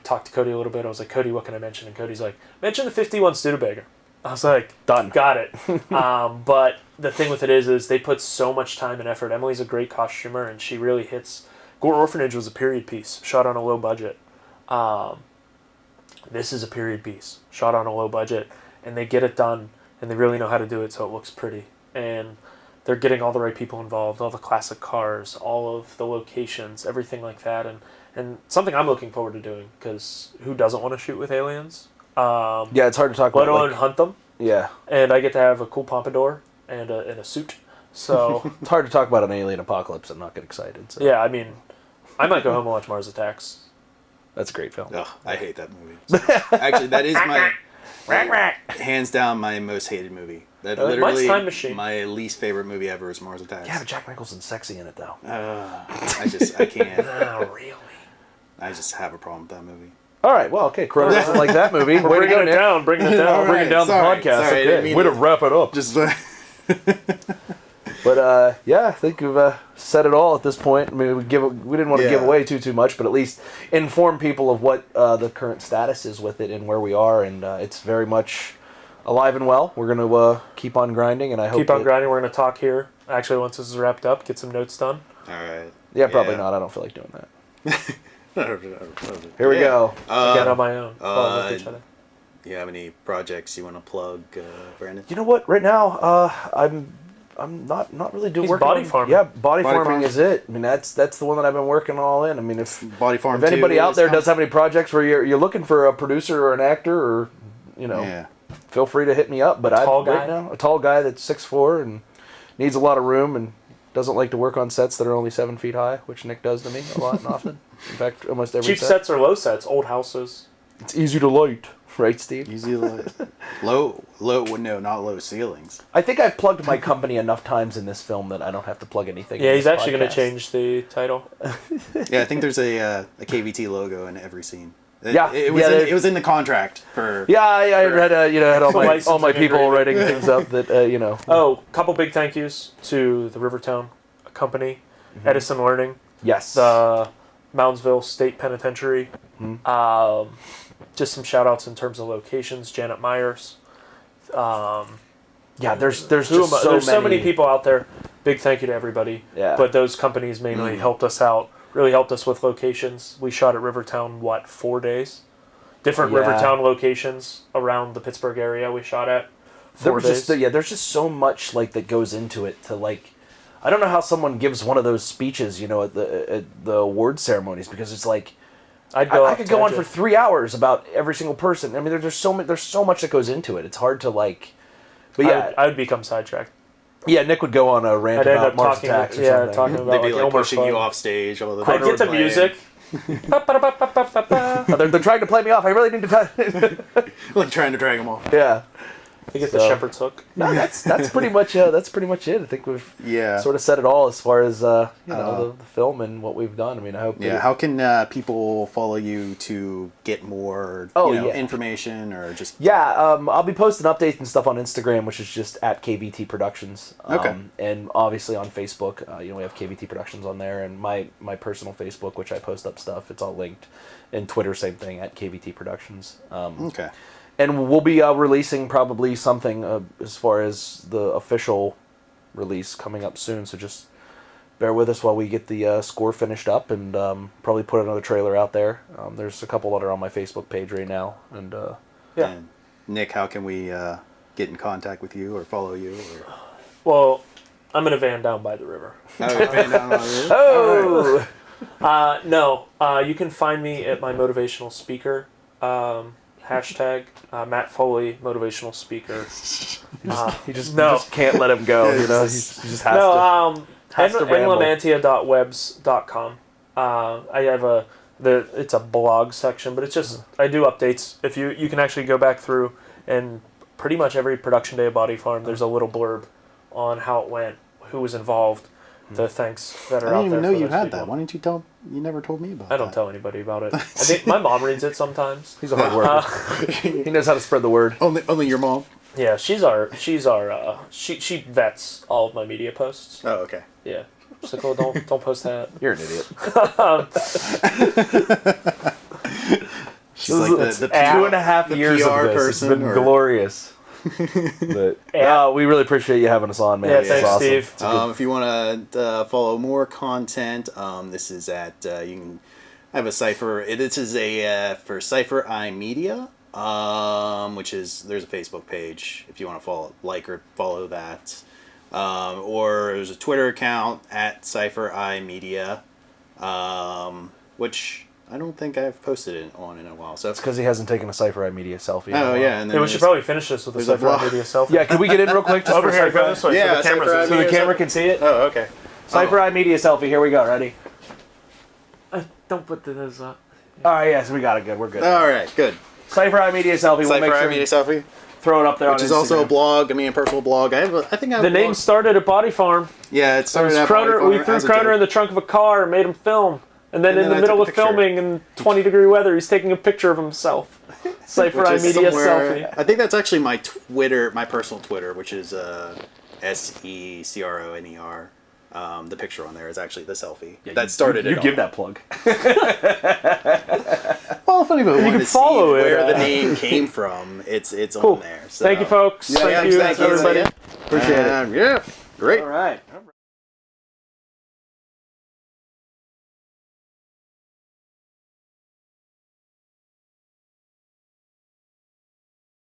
talked to Cody a little bit. I was like, Cody, what can I mention? And Cody's like, mention the 51 Studebaker. I was like, Done. Got it. But the thing with it is they put so much time and effort. Emily's a great costumer, and she really hits... Gore Orphanage was a period piece, shot on a low budget. This is a period piece, shot on a low budget, and they get it done, and they really know how to do it so it looks pretty. And they're getting all the right people involved, all the classic cars, all of the locations, everything like that. And something I'm looking forward to doing, because who doesn't want to shoot with aliens? Yeah, it's hard to talk Let about. alone hunt them. Yeah. And I get to have a cool pompadour and a suit. So It's hard to talk about an alien apocalypse and not get excited. So. yeah, I mean, I might go home and watch Mars Attacks. That's a great film. Ugh, I hate that movie. Actually, that is my hands down my most hated movie. That Mine's literally Time Machine. my least favorite movie ever is Mars Attacks. Yeah, but Jack Nicholson's sexy in it though. I can't. Oh, really? I just have a problem with that movie. All right, well, okay, Croner doesn't like that movie. Way to Bringing go, it Nick. down, bringing it down. All Bringing right, down sorry, the podcast. sorry, I didn't Okay, mean way to to- wrap it up. Just But yeah, I think we've said it all at this point. I mean, we didn't want to give Yeah. away too much, but at least inform people of what the current status is with it and where we are, and it's very much alive and well. We're gonna keep on grinding, and I hope Keep on grinding. We're going to talk here. Actually, once this is wrapped up, get some notes done. all right. Yeah, probably not. I don't feel like doing that. Here Here we go. Again on my own. Well, with each other. You have any projects you want to plug, Brandon? You know what? Right now, I'm not really doing He's work. body farming. Yeah, body farming farming. is it. I mean, that's the one that I've been working all in. I mean, if Body Farm. if anybody 2 out is there coming. does have any projects where you're looking for a producer or an actor, or Yeah. feel free to hit me up. But tall guy? right now, a tall guy that's 6'4" and needs a lot of room and doesn't like to work on sets that are only 7 feet high, which Nick does to me a lot and often. In fact, almost every Cheap set. sets or low sets, old houses. It's easy to light, right, Steve? Easy low. No, not low ceilings. I think I've plugged my company enough times in this film that I don't have to plug anything. Yeah, in he's this actually going podcast. to change the title. Yeah, I think there's a KVT logo in every scene. Yeah, it was in the contract for. Yeah, I had had all my Licensing people agreement. writing things up that Oh, couple big thank yous to the Rivertown Company, Edison Learning, Yes. the Moundsville State Penitentiary. Just some shout outs in terms of locations. Janet Myers. Yeah, there's There's so many people out there. Big thank you to everybody. Yeah. But those companies mainly helped us out. Really helped us with locations. We shot at Rivertown, 4 days? Different Yeah. Rivertown locations around the Pittsburgh area we shot at. There's just so much like that goes into it to like. I don't know how someone gives one of those speeches, at the award ceremonies, because it's like I could go on for 3 hours about every single person. I mean, there's so much that goes into it. It's hard to like. But yeah, I would become sidetracked. yeah. Nick would go on a rant I'd end about up Mars talking, Attacks or yeah, something. talking about They'd be like Elmer pushing Fudd. you off stage all the I'd time. get the music. Oh, they're trying to play me off. I really need to. Like trying to drag them off. Yeah. I get the So- shepherd's hook. No, that's pretty much it. I think we've Yeah. sort of said it all as far as the film and what we've done. I mean, I hope. Yeah, how can people follow you to get more information or just... Yeah, I'll be posting updates and stuff on Instagram, which is just at KVT Productions. Okay. And obviously on Facebook, we have KVT Productions on there, and my personal Facebook, which I post up stuff. It's all linked. And Twitter, same thing, at KVT Productions. Okay. And we'll be releasing probably something as far as the official release coming up soon. So just bear with us while we get the score finished up, and probably put another trailer out there. There's a couple that are on my Facebook page right now, and yeah. And Nick, how can we get in contact with you or follow you? Or... Well, I'm in a van down by the river. Oh! No, you can find me at my motivational speaker. Hashtag Matt Foley, motivational speaker. He just can't let him go. He just has to. Has to ramble. LaMantia.webs.com. I have it's a blog section, but it's just I do updates. If you can actually go back through, and pretty much every production day of Body Farm, there's a little blurb on how it went, who was involved, the thanks that are I out didn't there. even know for you those had people. that. Why didn't you tell... You never told me about that. I don't tell anybody about it. I think my mom reads it sometimes. He's a hard worker. He knows how to spread the word. Only your mom? Yeah, she vets all of my media posts. Oh, okay. Yeah. She's like, oh, don't post that. You're an idiot. She's like the 2.5 years PR of this. person, It's been or- glorious. But we really appreciate you having us on, man. Yeah, This is thanks, awesome. Steve. It's a good- If you want to follow more content, this is at you can have a Cipher. This is a for Cipher Media, which is there's a Facebook page if you want to follow or follow that, or there's a Twitter account at Cipher Media, which I don't think I've posted it on in a while. So It's because he hasn't taken a Cipher Media selfie. in a oh while. yeah, and then Hey, we should probably finish this with a there's a Cipher blog. Media selfie. Yeah, can we get in real quick? Just Over for here, Cipher? go this way. Yeah, so the cameras Cipher are- So the camera can see it. Oh, okay. Cipher Media selfie. Here we go. Ready? Don't put those up. All right. Yes, we got it. Good. We're good. All right, good. Cipher Media selfie. We'll make Cipher sure Media Selfie, throw it up there which on is also a Instagram. blog. I mean, a personal blog. I think I have The a name blog. started at Body Farm. Yeah, it started at Croner, Body we Farm threw as a Croner joke. in the trunk of a car and made him film. And then And in then the I middle took of a picture. filming in 20-degree weather, he's taking a picture of himself. Cipher Which is Media somewhere- selfie. I think that's actually my Twitter, my personal Twitter, which is SECRONER. The picture on there is actually the selfie that started You it. give all. that plug. Well, if anybody wanted can to follow see it, where the name came from, it's Cool. on there. So. Thank you, folks. Yeah, Thank you, everybody. Appreciate it. Yeah, great. All right.